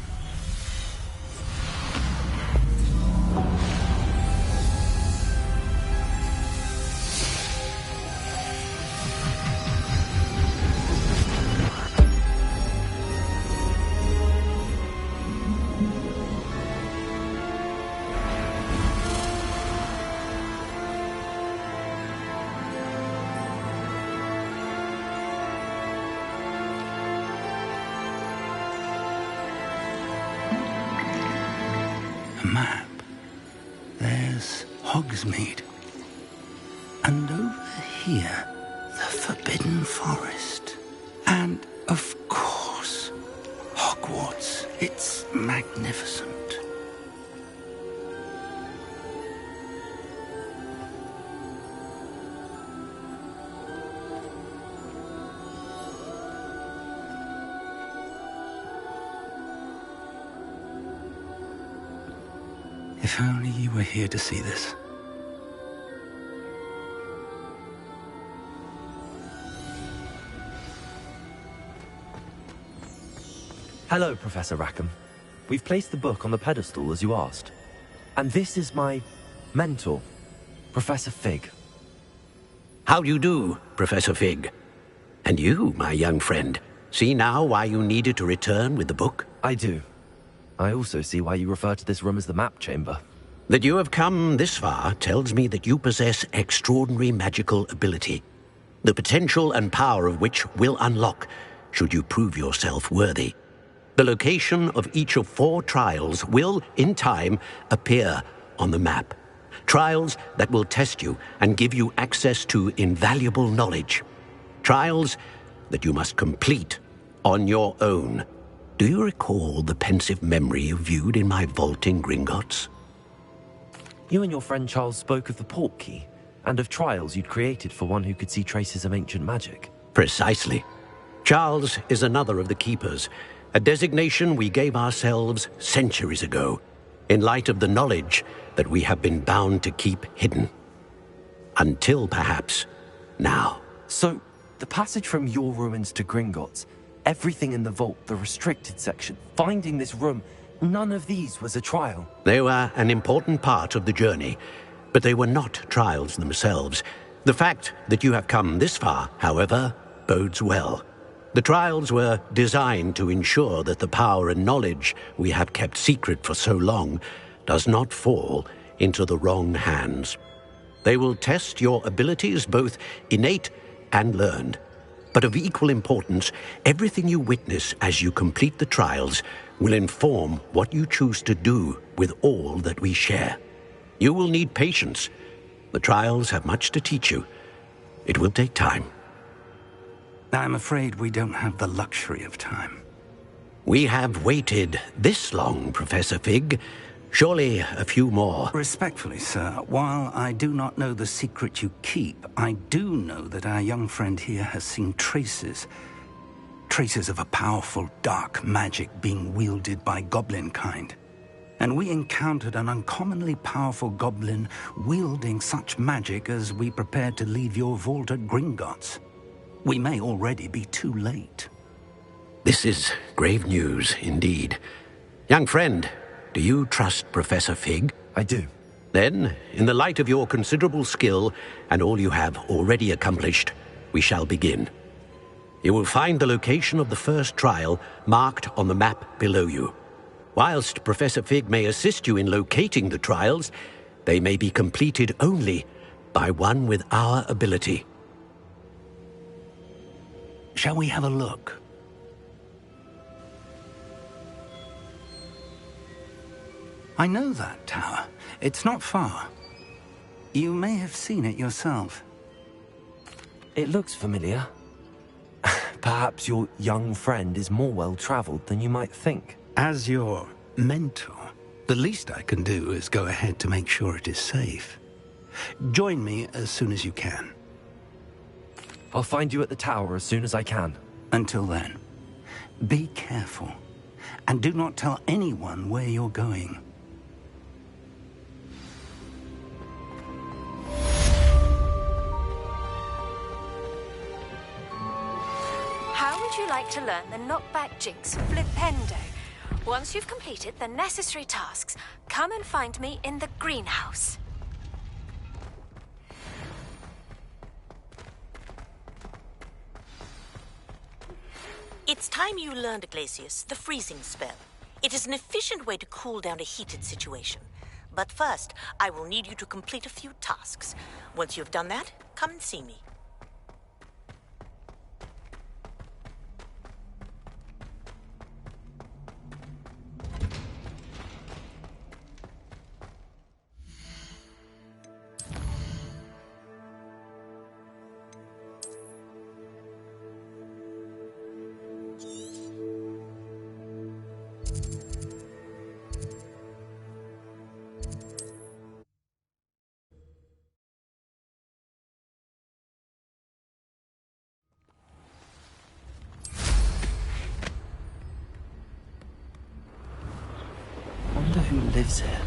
Map. There's Hogsmeade. And over here, the Forbidden Forest. And, of course, Hogwarts. It's magnificent. If only you were here to see this. Hello, Professor Rackham. We've placed the book on the pedestal, as you asked. And this is my mentor, Professor Fig. How do you do, Professor Fig? And you, my young friend, see now why you needed to return with the book? I do. I also see why you refer to this room as the Map Chamber. That you have come this far tells me that you possess extraordinary magical ability, the potential and power of which will unlock should you prove yourself worthy. The location of each of 4 trials will, in time, appear on the map. Trials that will test you and give you access to invaluable knowledge. Trials that you must complete on your own. Do you recall the pensive memory you viewed in my vault in Gringotts? You and your friend Charles spoke of the Portkey, and of trials you'd created for one who could see traces of ancient magic. Precisely. Charles is another of the Keepers, a designation we gave ourselves centuries ago, in light of the knowledge that we have been bound to keep hidden. Until, perhaps, now. So, the passage from your ruins to Gringotts, everything in the vault, the restricted section, finding this room, none of these was a trial. They were an important part of the journey, but they were not trials themselves. The fact that you have come this far, however, bodes well. The trials were designed to ensure that the power and knowledge we have kept secret for so long does not fall into the wrong hands. They will test your abilities, both innate and learned. But of equal importance, everything you witness as you complete the trials will inform what you choose to do with all that we share. You will need patience, The trials have much to teach you. It will take time. I'm afraid we don't have the luxury of time. We have waited this long, Professor Fig. Surely a few more. Respectfully, sir, while I do not know the secret you keep, I do know that our young friend here has seen traces of a powerful dark magic being wielded by goblin kind. And we encountered an uncommonly powerful goblin wielding such magic as we prepared to leave your vault at Gringotts. We may already be too late. This is grave news indeed. Young friend, do you trust Professor Fig? I do. Then, in the light of your considerable skill and all you have already accomplished, we shall begin. You will find the location of the first trial marked on the map below you. Whilst Professor Fig may assist you in locating the trials, they may be completed only by one with our ability. Shall we have a look? I know that tower. It's not far. You may have seen it yourself. It looks familiar. Perhaps your young friend is more well-traveled than you might think. As your mentor, the least I can do is go ahead to make sure it is safe. Join me as soon as you can. I'll find you at the tower as soon as I can. Until then, be careful, and do not tell anyone where you're going. How would you like to learn the knockback jinx Flipendo? Once you've completed the necessary tasks, come and find me in the greenhouse. It's time you learned, Glacius, the freezing spell. It is an efficient way to cool down a heated situation. But first, I will need you to complete a few tasks. Once you've done that, come and see me. Wonder who lives here.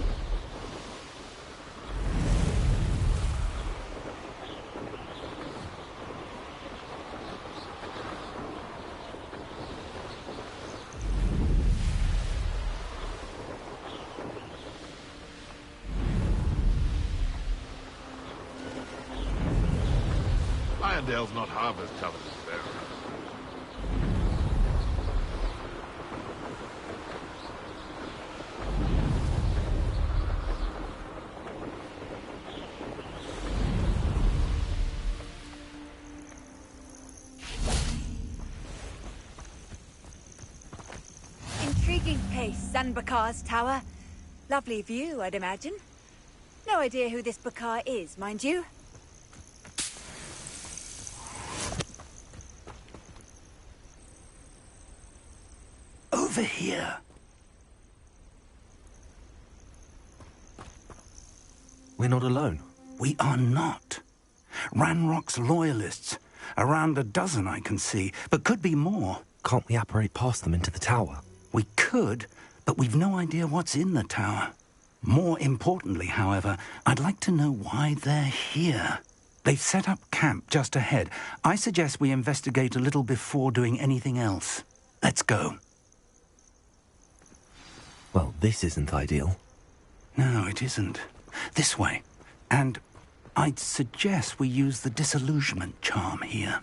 Irondale's not half as tough as Sparrow. Intriguing place, Sanbakar's tower. Lovely view, I'd imagine. No idea who this Bakar is, mind you. Over here. We're not alone. We are not. Ranrock's loyalists. Around a dozen I can see, but could be more. Can't we apparate past them into the tower? We could, but we've no idea what's in the tower. More importantly, however, I'd like to know why they're here. They've set up camp just ahead. I suggest we investigate a little before doing anything else. Let's go. Well, this isn't ideal. No, it isn't. This way. And I'd suggest we use the disillusionment charm here.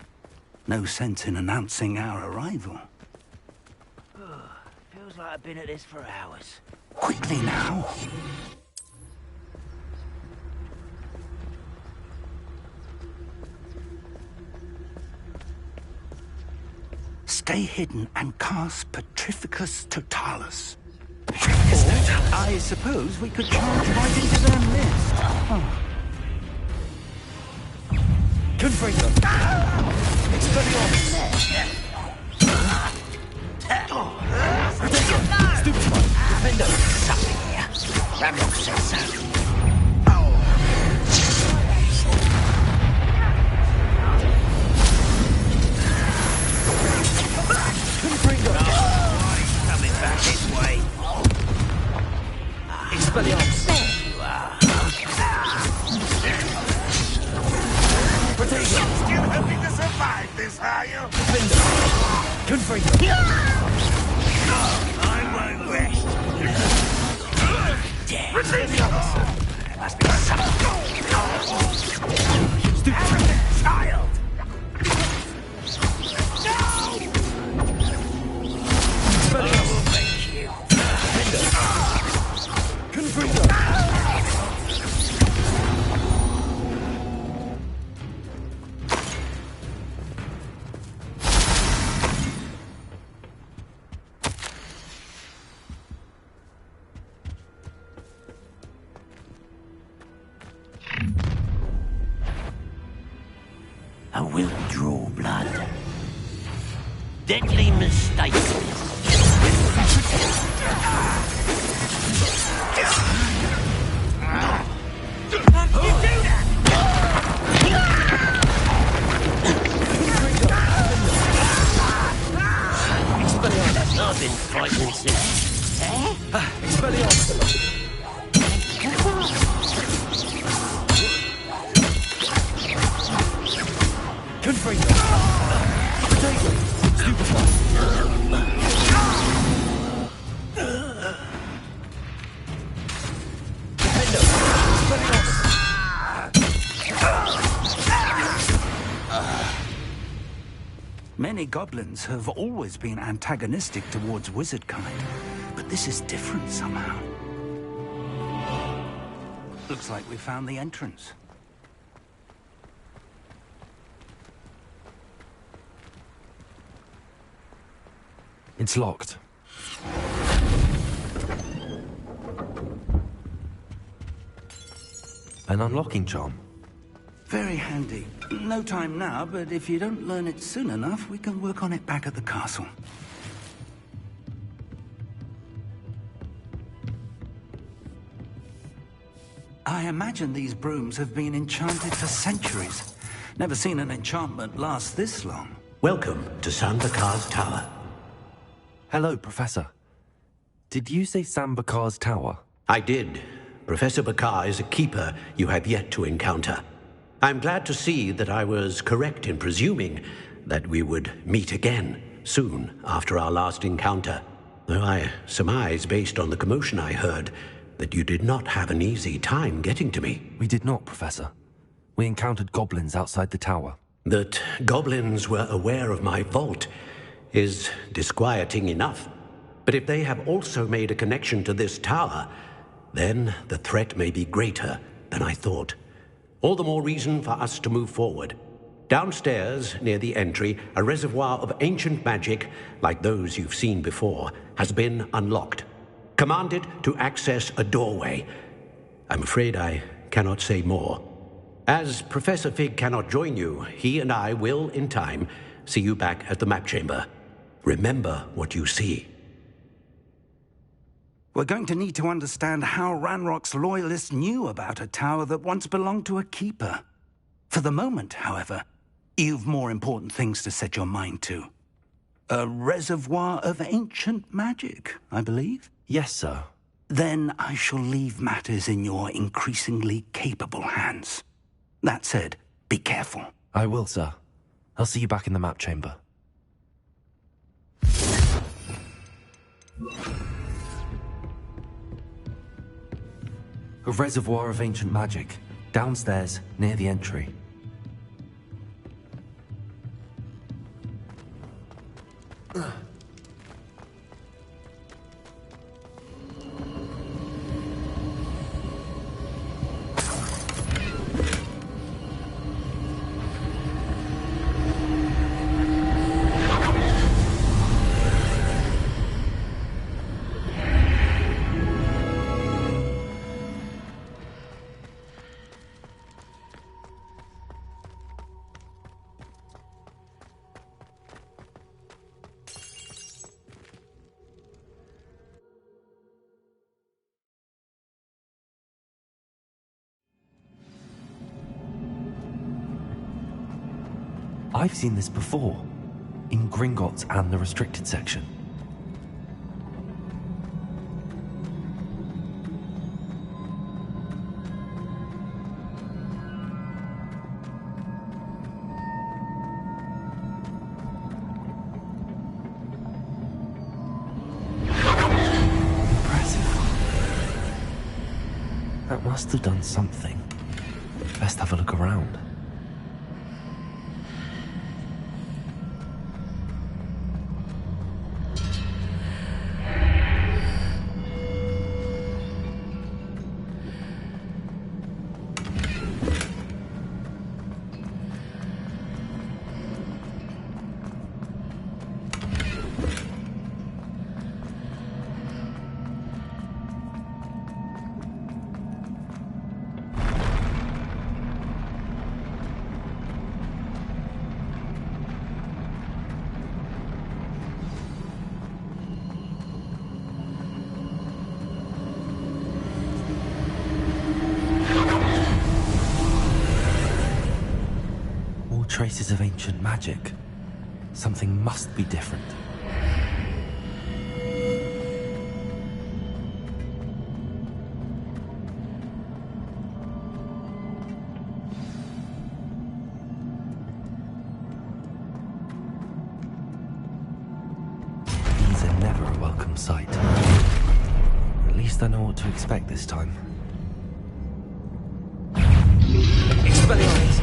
No sense in announcing our arrival. Feels like I've been at this for hours. Quickly now. Stay hidden and cast Petrificus Totalis. I suppose we could charge right into their midst. Oh. Confringo! Expelliarmus! Stupid one! Defendo! Something here. Ramlock says so. Confringo! He's coming back this way. Expelliarmus! There you are. Protego! Still hoping to survive this, are you? Defendo! Confringo! I won't rest. There must be something. Stupid child! Expelliarmus! Thank you. Confringo! I will draw blood. Deadly mistake. I've been fighting since. Expelliarmus! Confringo! Protego! Stupid one! Defendo! Many goblins have always been antagonistic towards wizard kind, but this is different somehow. Looks like we found the entrance. It's locked. An unlocking charm. Very handy. No time now, but if you don't learn it soon enough, we can work on it back at the castle. I imagine these brooms have been enchanted for centuries. Never seen an enchantment last this long. Welcome to Sambakar's Tower. Hello, Professor. Did you say Sambakar's Tower? I did. Professor Bakar is a keeper you have yet to encounter. I'm glad to see that I was correct in presuming that we would meet again soon after our last encounter. Though I surmise, based on the commotion I heard, that you did not have an easy time getting to me. We did not, Professor. We encountered goblins outside the tower. That goblins were aware of my vault is disquieting enough. But if they have also made a connection to this tower, then the threat may be greater than I thought. All the more reason for us to move forward. Downstairs, near the entry, a reservoir of ancient magic, like those you've seen before, has been unlocked. Commanded to access a doorway. I'm afraid I cannot say more. As Professor Fig cannot join you, he and I will, in time, see you back at the map chamber. Remember what you see. We're going to need to understand how Ranrock's loyalists knew about a tower that once belonged to a keeper. For the moment, however, you've more important things to set your mind to. A reservoir of ancient magic, I believe? Yes, sir. Then I shall leave matters in your increasingly capable hands. That said, be careful. I will, sir. I'll see you back in the map chamber. A reservoir of ancient magic, downstairs, near the entry. I've seen this before, in Gringotts and the restricted section. That must have done something. Best have a look around. Traces of ancient magic. Something must be different. These are never a welcome sight. At least I know what to expect this time. Expelliarmus!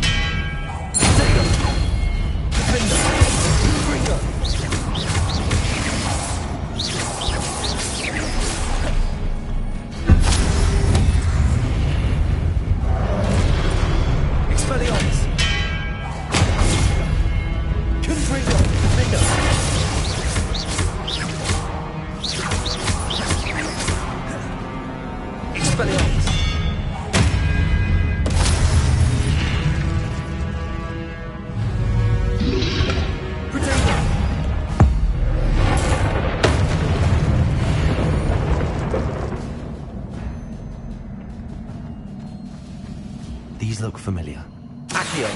These look familiar. Accio!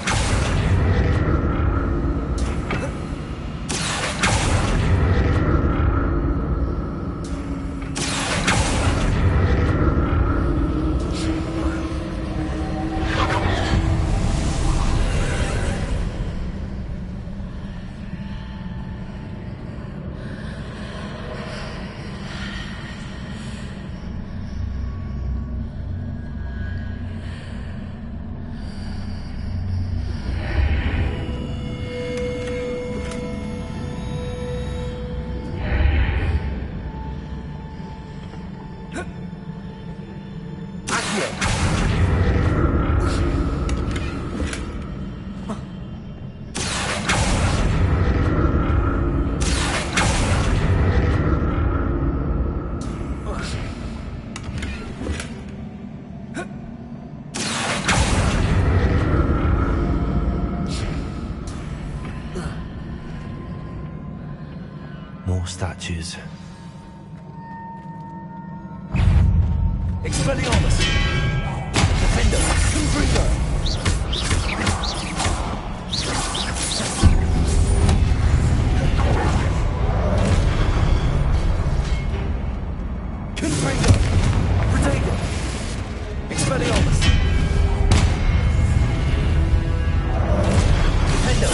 More statues. Expelliarmus! Defender! Confringo! Confringo! Protego! Expelliarmus! Defender!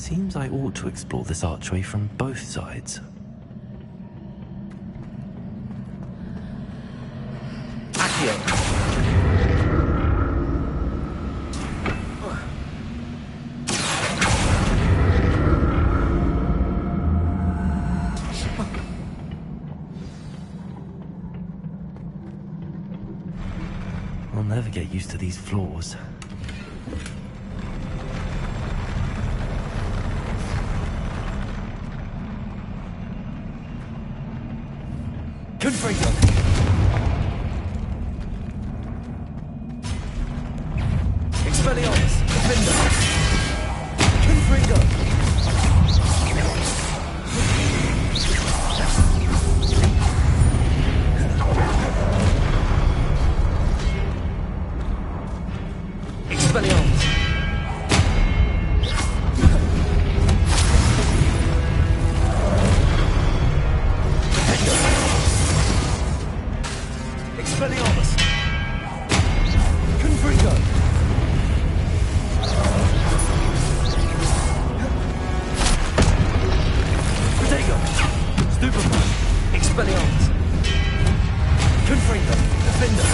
Seems I ought to explore this archway from both sides. I'll never get used to these floors. Confringo! Expelliarmus! Defender! Confringo! Expelliarmus! Expelliarmus! Confringo! Protego! Stupefy! Expelliarmus! Confringo! Defender!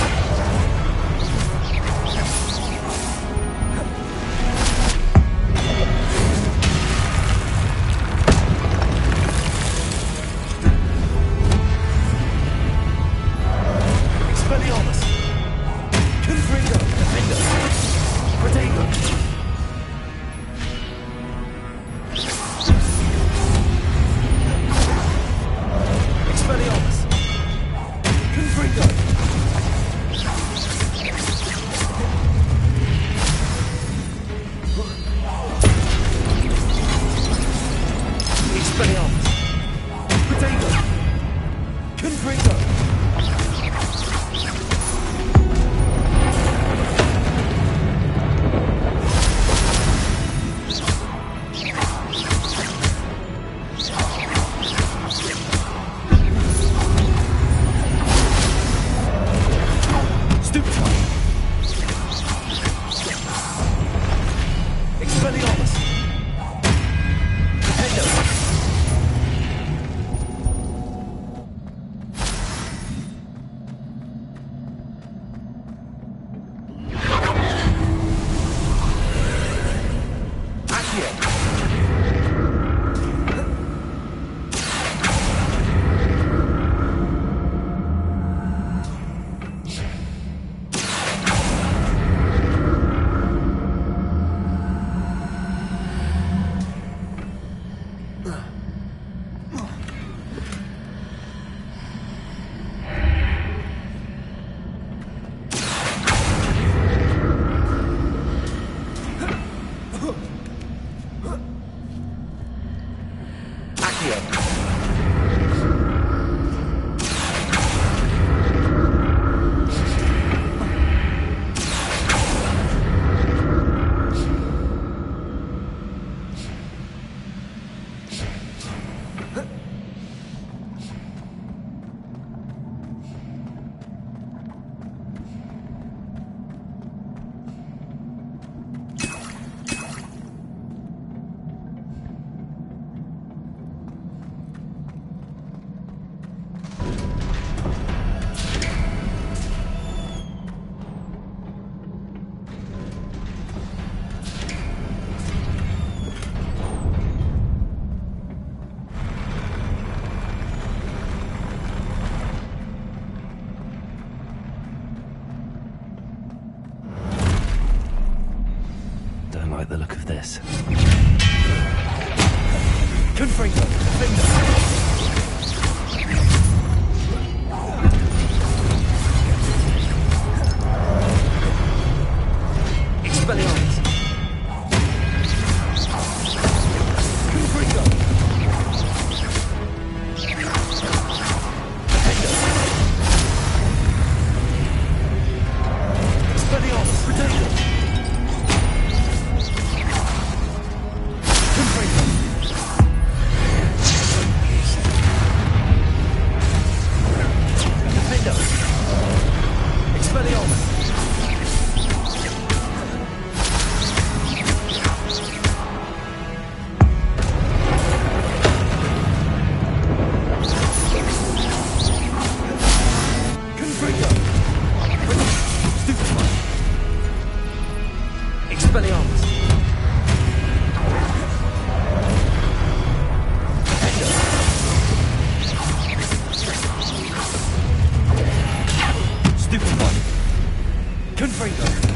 Expelliarmus! Confringo! Defender! Protego! Expelliarmus! Confringo! Expelliarmus! Protego! Confringo! Stupefy! Expelliarmus! Defender! Accio! Accio! Don't like the look of this. Confringo! Defender! Expelliarmus! Confringo! Defender! Expelliarmus! Protego! Confringo! Defender! Expelliarmus! Expelliarmus. Stupid one. Confringo.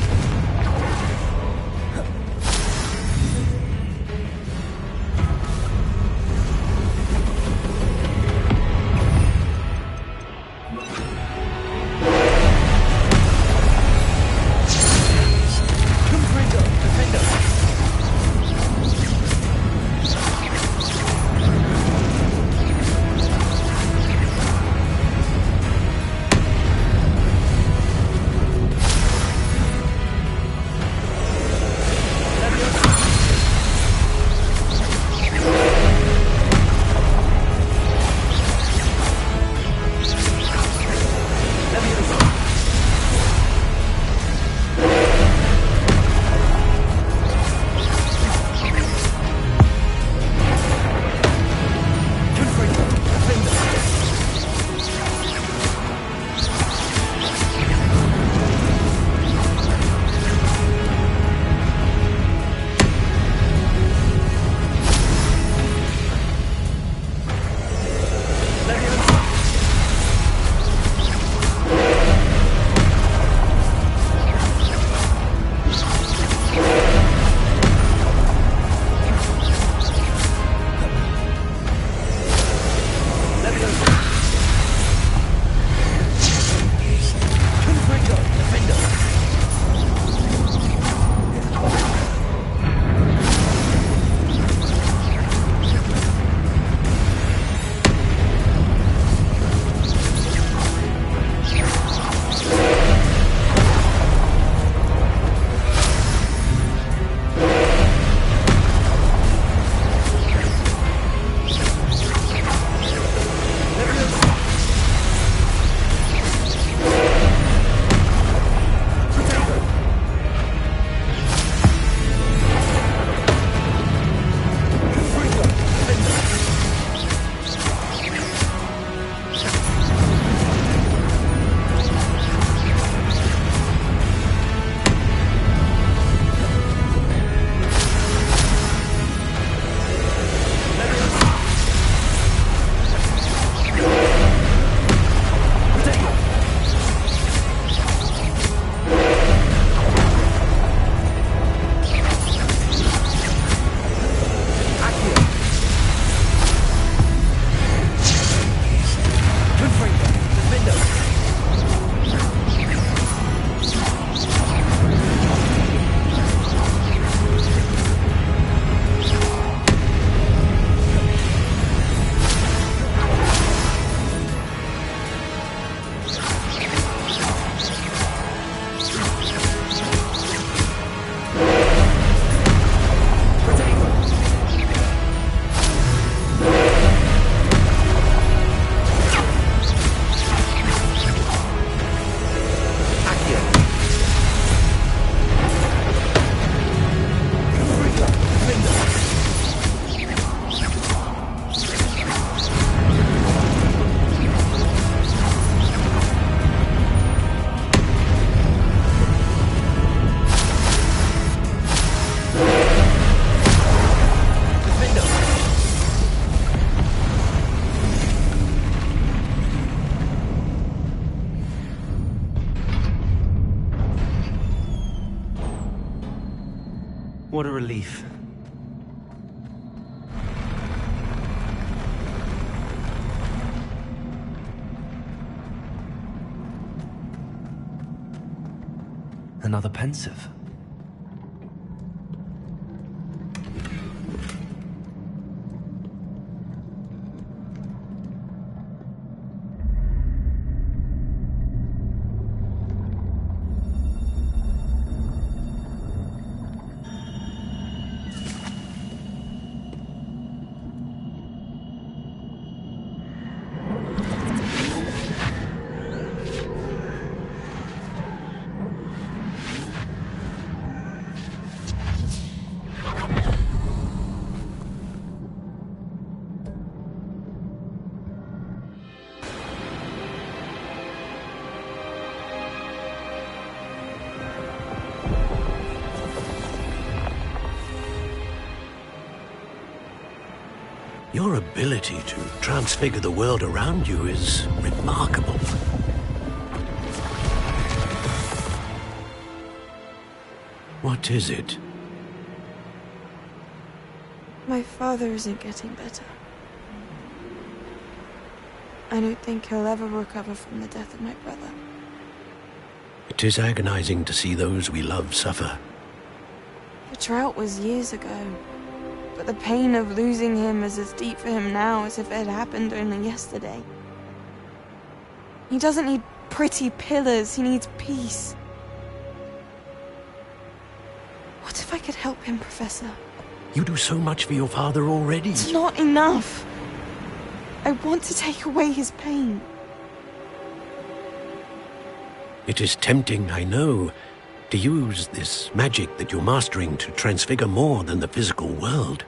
What a relief. Another pensive. Your ability to transfigure the world around you is remarkable. What is it? My father isn't getting better. I don't think he'll ever recover from the death of my brother. It is agonizing to see those we love suffer. The drought was years ago, but the pain of losing him is as deep for him now as if it had happened only yesterday. He doesn't need pretty pillars, he needs peace. What if I could help him, Professor? You do so much for your father already. It's not enough. I want to take away his pain. It is tempting, I know, to use this magic that you're mastering to transfigure more than the physical world.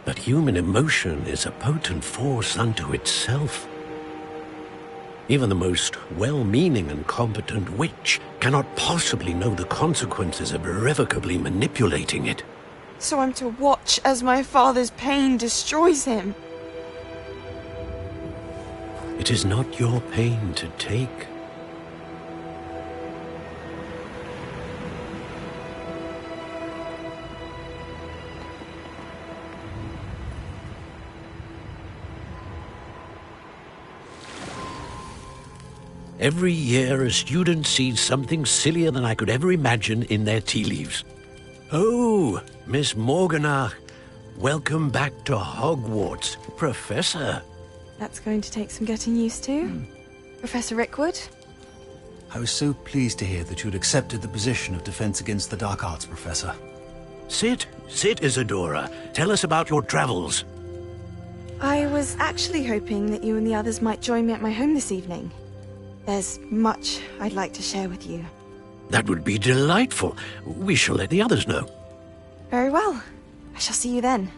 But human emotion is a potent force unto itself. Even the most well-meaning and competent witch cannot possibly know the consequences of irrevocably manipulating it. So I'm to watch as my father's pain destroys him. It is not your pain to take. Every year, a student sees something sillier than I could ever imagine in their tea leaves. Oh, Miss Morganach, welcome back to Hogwarts, Professor. That's going to take some getting used to. Professor Rickwood? I was so pleased to hear that you'd accepted the position of Defense Against the Dark Arts, Professor. Sit, Isadora. Tell us about your travels. I was actually hoping that you and the others might join me at my home this evening. There's much I'd like to share with you. That would be delightful. We shall let the others know. Very well. I shall see you then.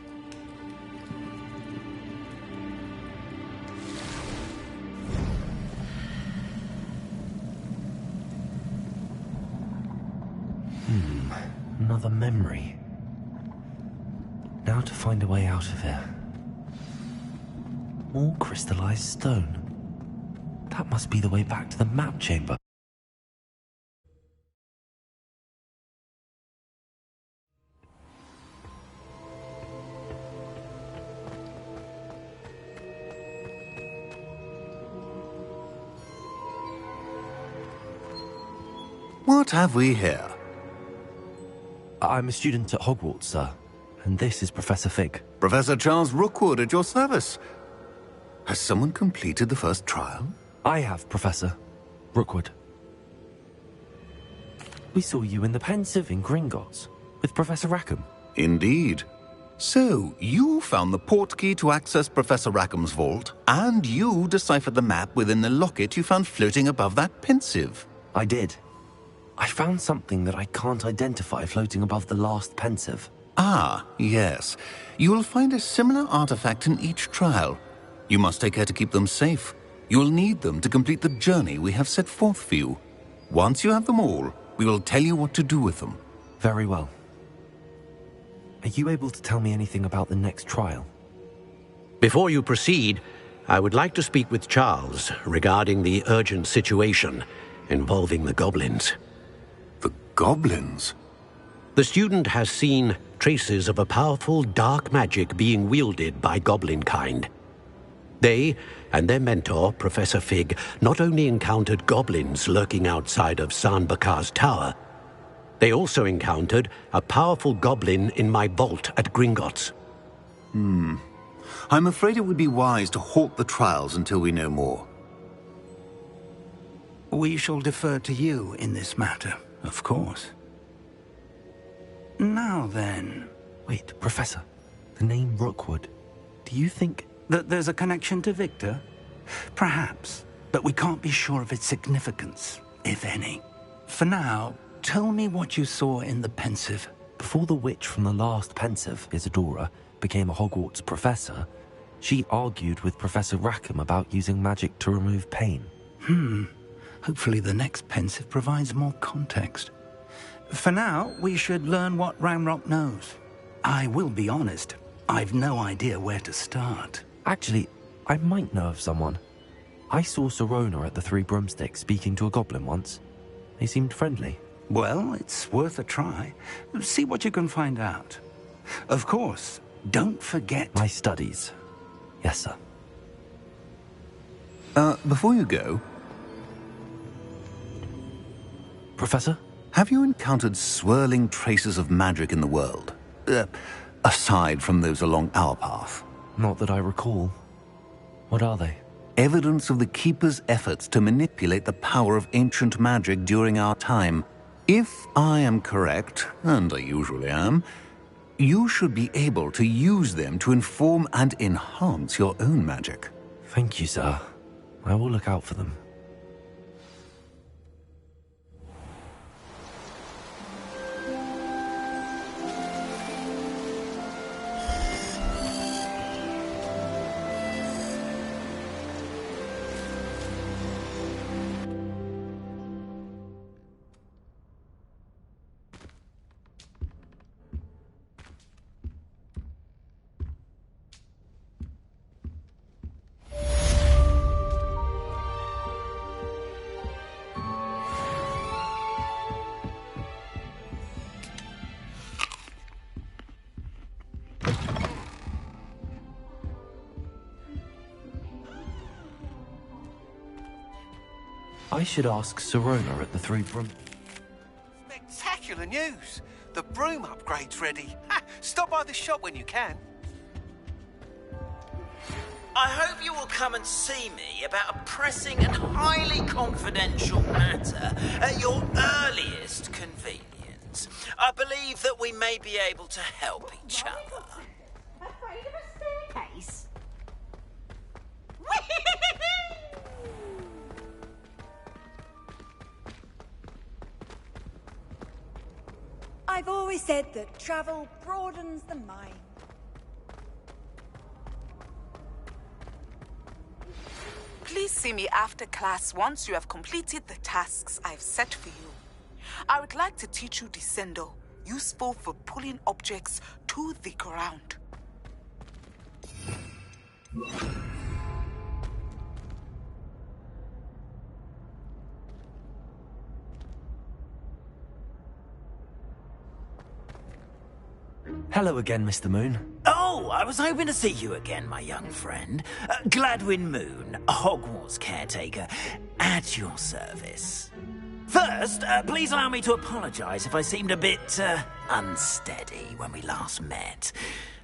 Another memory. Now to find a way out of here. More crystallized stone. That must be the way back to the map chamber. What have we here? I'm a student at Hogwarts, sir. And this is Professor Fig. Professor Charles Rookwood at your service. Has someone completed the first trial? I have, Professor Rookwood. We saw you in the Pensive in Gringotts with Professor Rackham. Indeed. So, you found the portkey to access Professor Rackham's vault, and you deciphered the map within the locket you found floating above that Pensive. I did. I found something that I can't identify floating above the last Pensive. Ah, yes. You will find a similar artifact in each trial. You must take care to keep them safe. You will need them to complete the journey we have set forth for you. Once you have them all, we will tell you what to do with them. Very well. Are you able to tell me anything about the next trial? Before you proceed, I would like to speak with Charles regarding the urgent situation involving the goblins. The goblins? The student has seen traces of a powerful dark magic being wielded by goblin kind. They and their mentor, Professor Fig, not only encountered goblins lurking outside of San Bakar's tower, they also encountered a powerful goblin in my vault at Gringotts. I'm afraid it would be wise to halt the trials until we know more. We shall defer to you in this matter, of course. Now then... Wait, Professor. The name Rookwood. Do you think... that there's a connection to Victor? Perhaps, but we can't be sure of its significance, if any. For now, tell me what you saw in the Pensive. Before the witch from the last Pensive, Isadora, became a Hogwarts professor, she argued with Professor Rackham about using magic to remove pain. Hopefully the next Pensive provides more context. For now, we should learn what Ranrock knows. I will be honest, I've no idea where to start. Actually, I might know of someone. I saw Sirona at the Three Broomsticks speaking to a goblin once. They seemed friendly. Well, it's worth a try. See what you can find out. Of course, don't forget... My studies. Yes, sir. Before you go... Professor? Have you encountered swirling traces of magic in the world? Aside from those along our path? Not that I recall. What are they? Evidence of the Keeper's efforts to manipulate the power of ancient magic during our time. If I am correct, and I usually am, you should be able to use them to inform and enhance your own magic. Thank you, sir. I will look out for them. I should ask Sirona at the Three Broom... Spectacular news! The broom upgrade's ready. Ha! Stop by the shop when you can. I hope you will come and see me about a pressing and highly confidential matter at your earliest convenience. I believe that we may be able to help each other. Afraid of a staircase? I've always said that travel broadens the mind. Please see me after class once you have completed the tasks I've set for you. I would like to teach you Descendo, useful for pulling objects to the ground. Hello again, Mr. Moon. Oh, I was hoping to see you again, my young friend. Gladwin Moon, Hogwarts caretaker, at your service. First, please allow me to apologize if I seemed a bit, unsteady when we last met.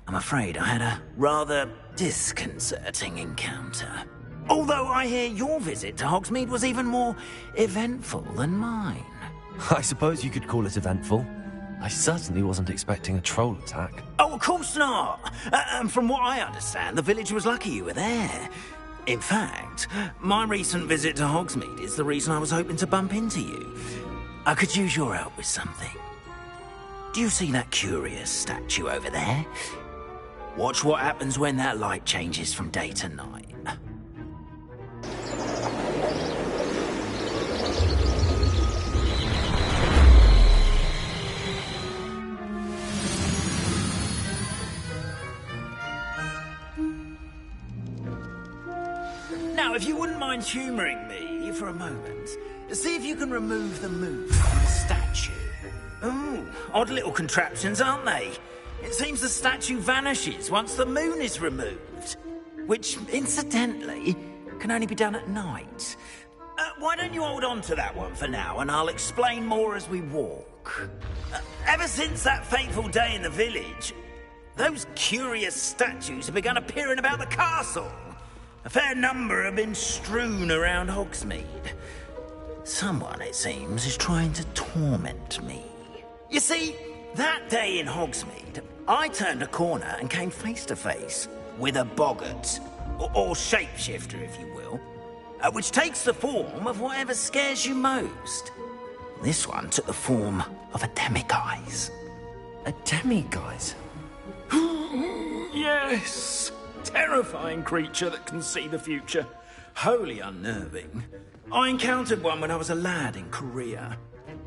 I'm afraid I had a rather disconcerting encounter. Although I hear your visit to Hogsmeade was even more eventful than mine. I suppose you could call it eventful. I certainly wasn't expecting a troll attack. Oh, of course not. And from what I understand, the village was lucky you were there. In fact, my recent visit to Hogsmeade is the reason I was hoping to bump into you. I could use your help with something. Do you see that curious statue over there? Watch what happens when that light changes from day to night. Now, if you wouldn't mind humouring me for a moment, see if you can remove the moon from the statue. Ooh, odd little contraptions, aren't they? It seems the statue vanishes once the moon is removed. Which, incidentally, can only be done at night. Why don't you hold on to that one for now, and I'll explain more as we walk. Ever since that fateful day in the village, those curious statues have begun appearing about the castle. A fair number have been strewn around Hogsmeade. Someone, it seems, is trying to torment me. You see, that day in Hogsmeade, I turned a corner and came face to face with a boggart, or shapeshifter, if you will, which takes the form of whatever scares you most. This one took the form of a demiguise. A demiguise? Yes! Terrifying creature that can see the future. Wholly unnerving. I encountered one when I was a lad in Korea.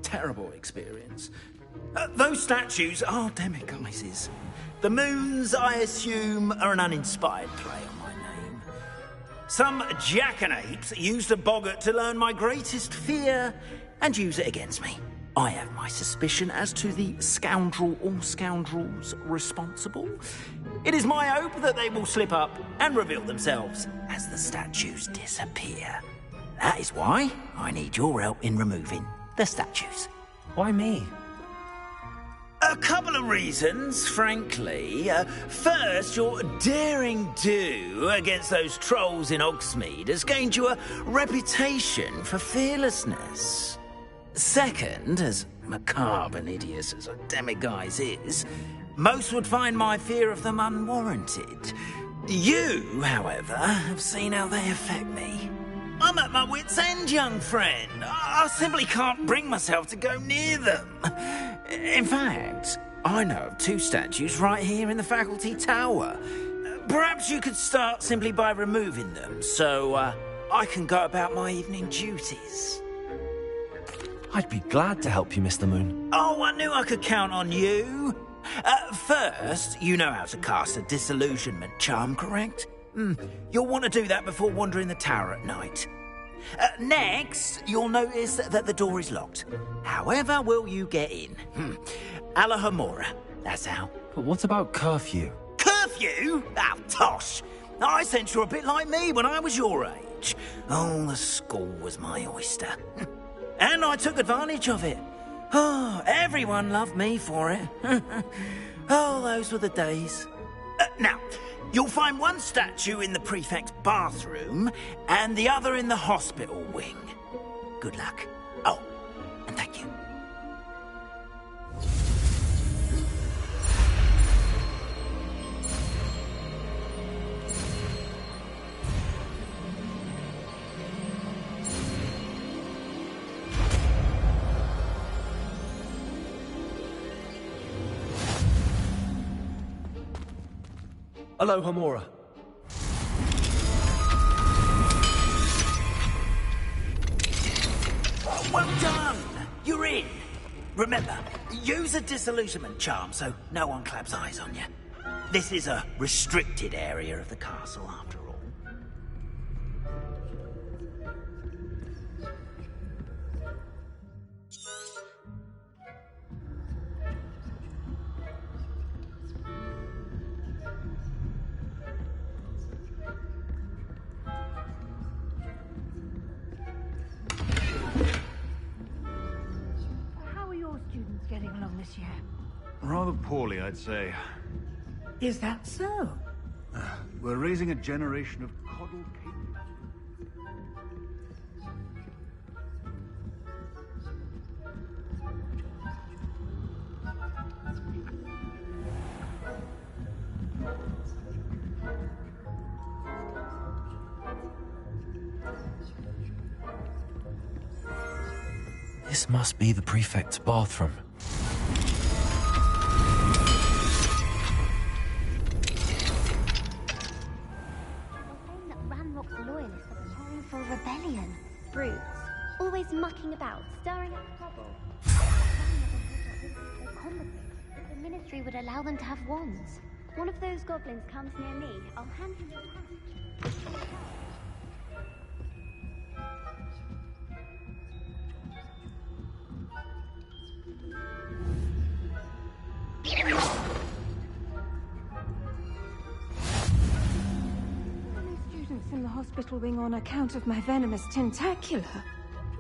Terrible experience. Those statues are demiguises. The moons, I assume, are an uninspired play on my name. Some jackanapes used a boggart to learn my greatest fear and use it against me. I have my suspicion as to the scoundrel or scoundrels responsible. It is my hope that they will slip up and reveal themselves as the statues disappear. That is why I need your help in removing the statues. Why me? A couple of reasons, frankly. First, your daring do against those trolls in Hogsmeade has gained you a reputation for fearlessness. Second, as macabre and hideous as a demiguise is, most would find my fear of them unwarranted. You, however, have seen how they affect me. I'm at my wit's end, young friend. I simply can't bring myself to go near them. In fact, I know of 2 statues right here in the faculty tower. Perhaps you could start simply by removing them, so I can go about my evening duties. I'd be glad to help you, Mr. Moon. Oh, I knew I could count on you. First, you know how to cast a disillusionment charm, correct? You'll want to do that before wandering the tower at night. Next, you'll notice that the door is locked. However will you get in? Alahomora, that's how. But what about curfew? Curfew? Oh, tosh. I sense you're a bit like me when I was your age. Oh, the school was my oyster. And I took advantage of it. Oh, everyone loved me for it. Oh, those were the days. Now, you'll find one statue in the prefect's bathroom and the other in the hospital wing. Good luck. Oh, and thank you. Alahomora. Well done! You're in! Remember, use a disillusionment charm so no one claps eyes on you. This is a restricted area of the castle, after all. Students getting along this year? Rather poorly, I'd say. Is that so? We're raising a generation of coddled capers. This must be the prefect's bathroom. That Ranrock's loyalists are preparing for a rebellion. Brutes, always mucking about, stirring up trouble. The Ministry would allow them to have wands. One of those goblins comes near me, I'll hand him the pack. Students in the hospital wing on account of my venomous tentacular.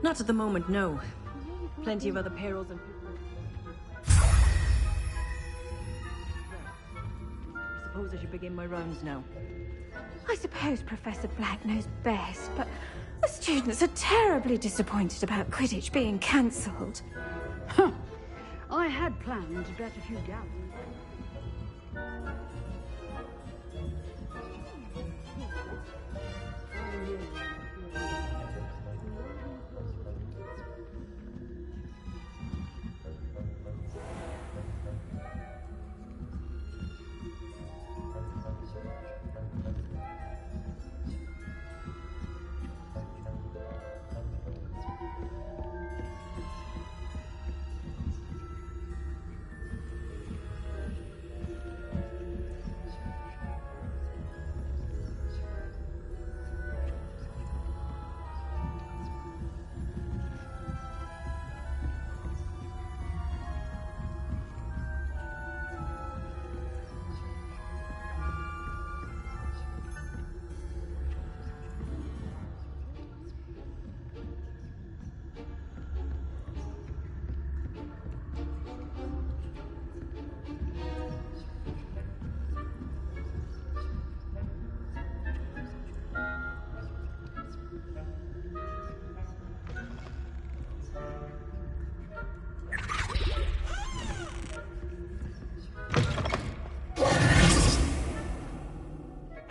Not at the moment, no. Plenty of other perils and... I suppose I should begin my rounds now. I suppose Professor Black knows best, but the students are terribly disappointed about Quidditch being cancelled. Huh. I had planned to bet a few galleons.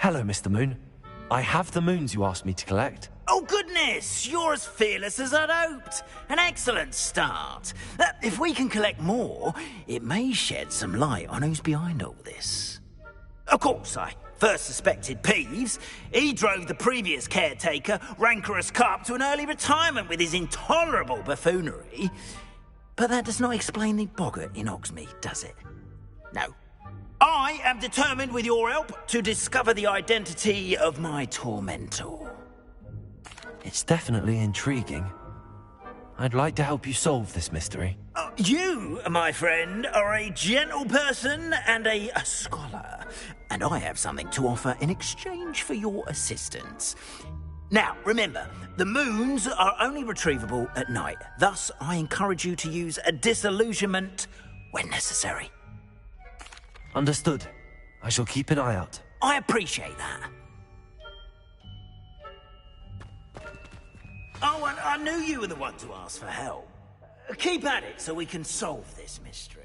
Hello, Mr. Moon. I have the moons you asked me to collect. Oh, goodness! You're as fearless as I'd hoped. An excellent start. If we can collect more, it may shed some light on who's behind all this. Of course, I first suspected Peeves. He drove the previous caretaker, Rancorous Carp, to an early retirement with his intolerable buffoonery. But that does not explain the boggart in Hogsmeade, does it? No. I am determined, with your help, to discover the identity of my tormentor. It's definitely intriguing. I'd like to help you solve this mystery. You, my friend, are a gentle person and a scholar, and I have something to offer in exchange for your assistance. Now, remember, the moons are only retrievable at night. Thus, I encourage you to use a disillusionment when necessary. Understood. I shall keep an eye out. I appreciate that. Oh, and I knew you were the one to ask for help. Keep at it so we can solve this mystery.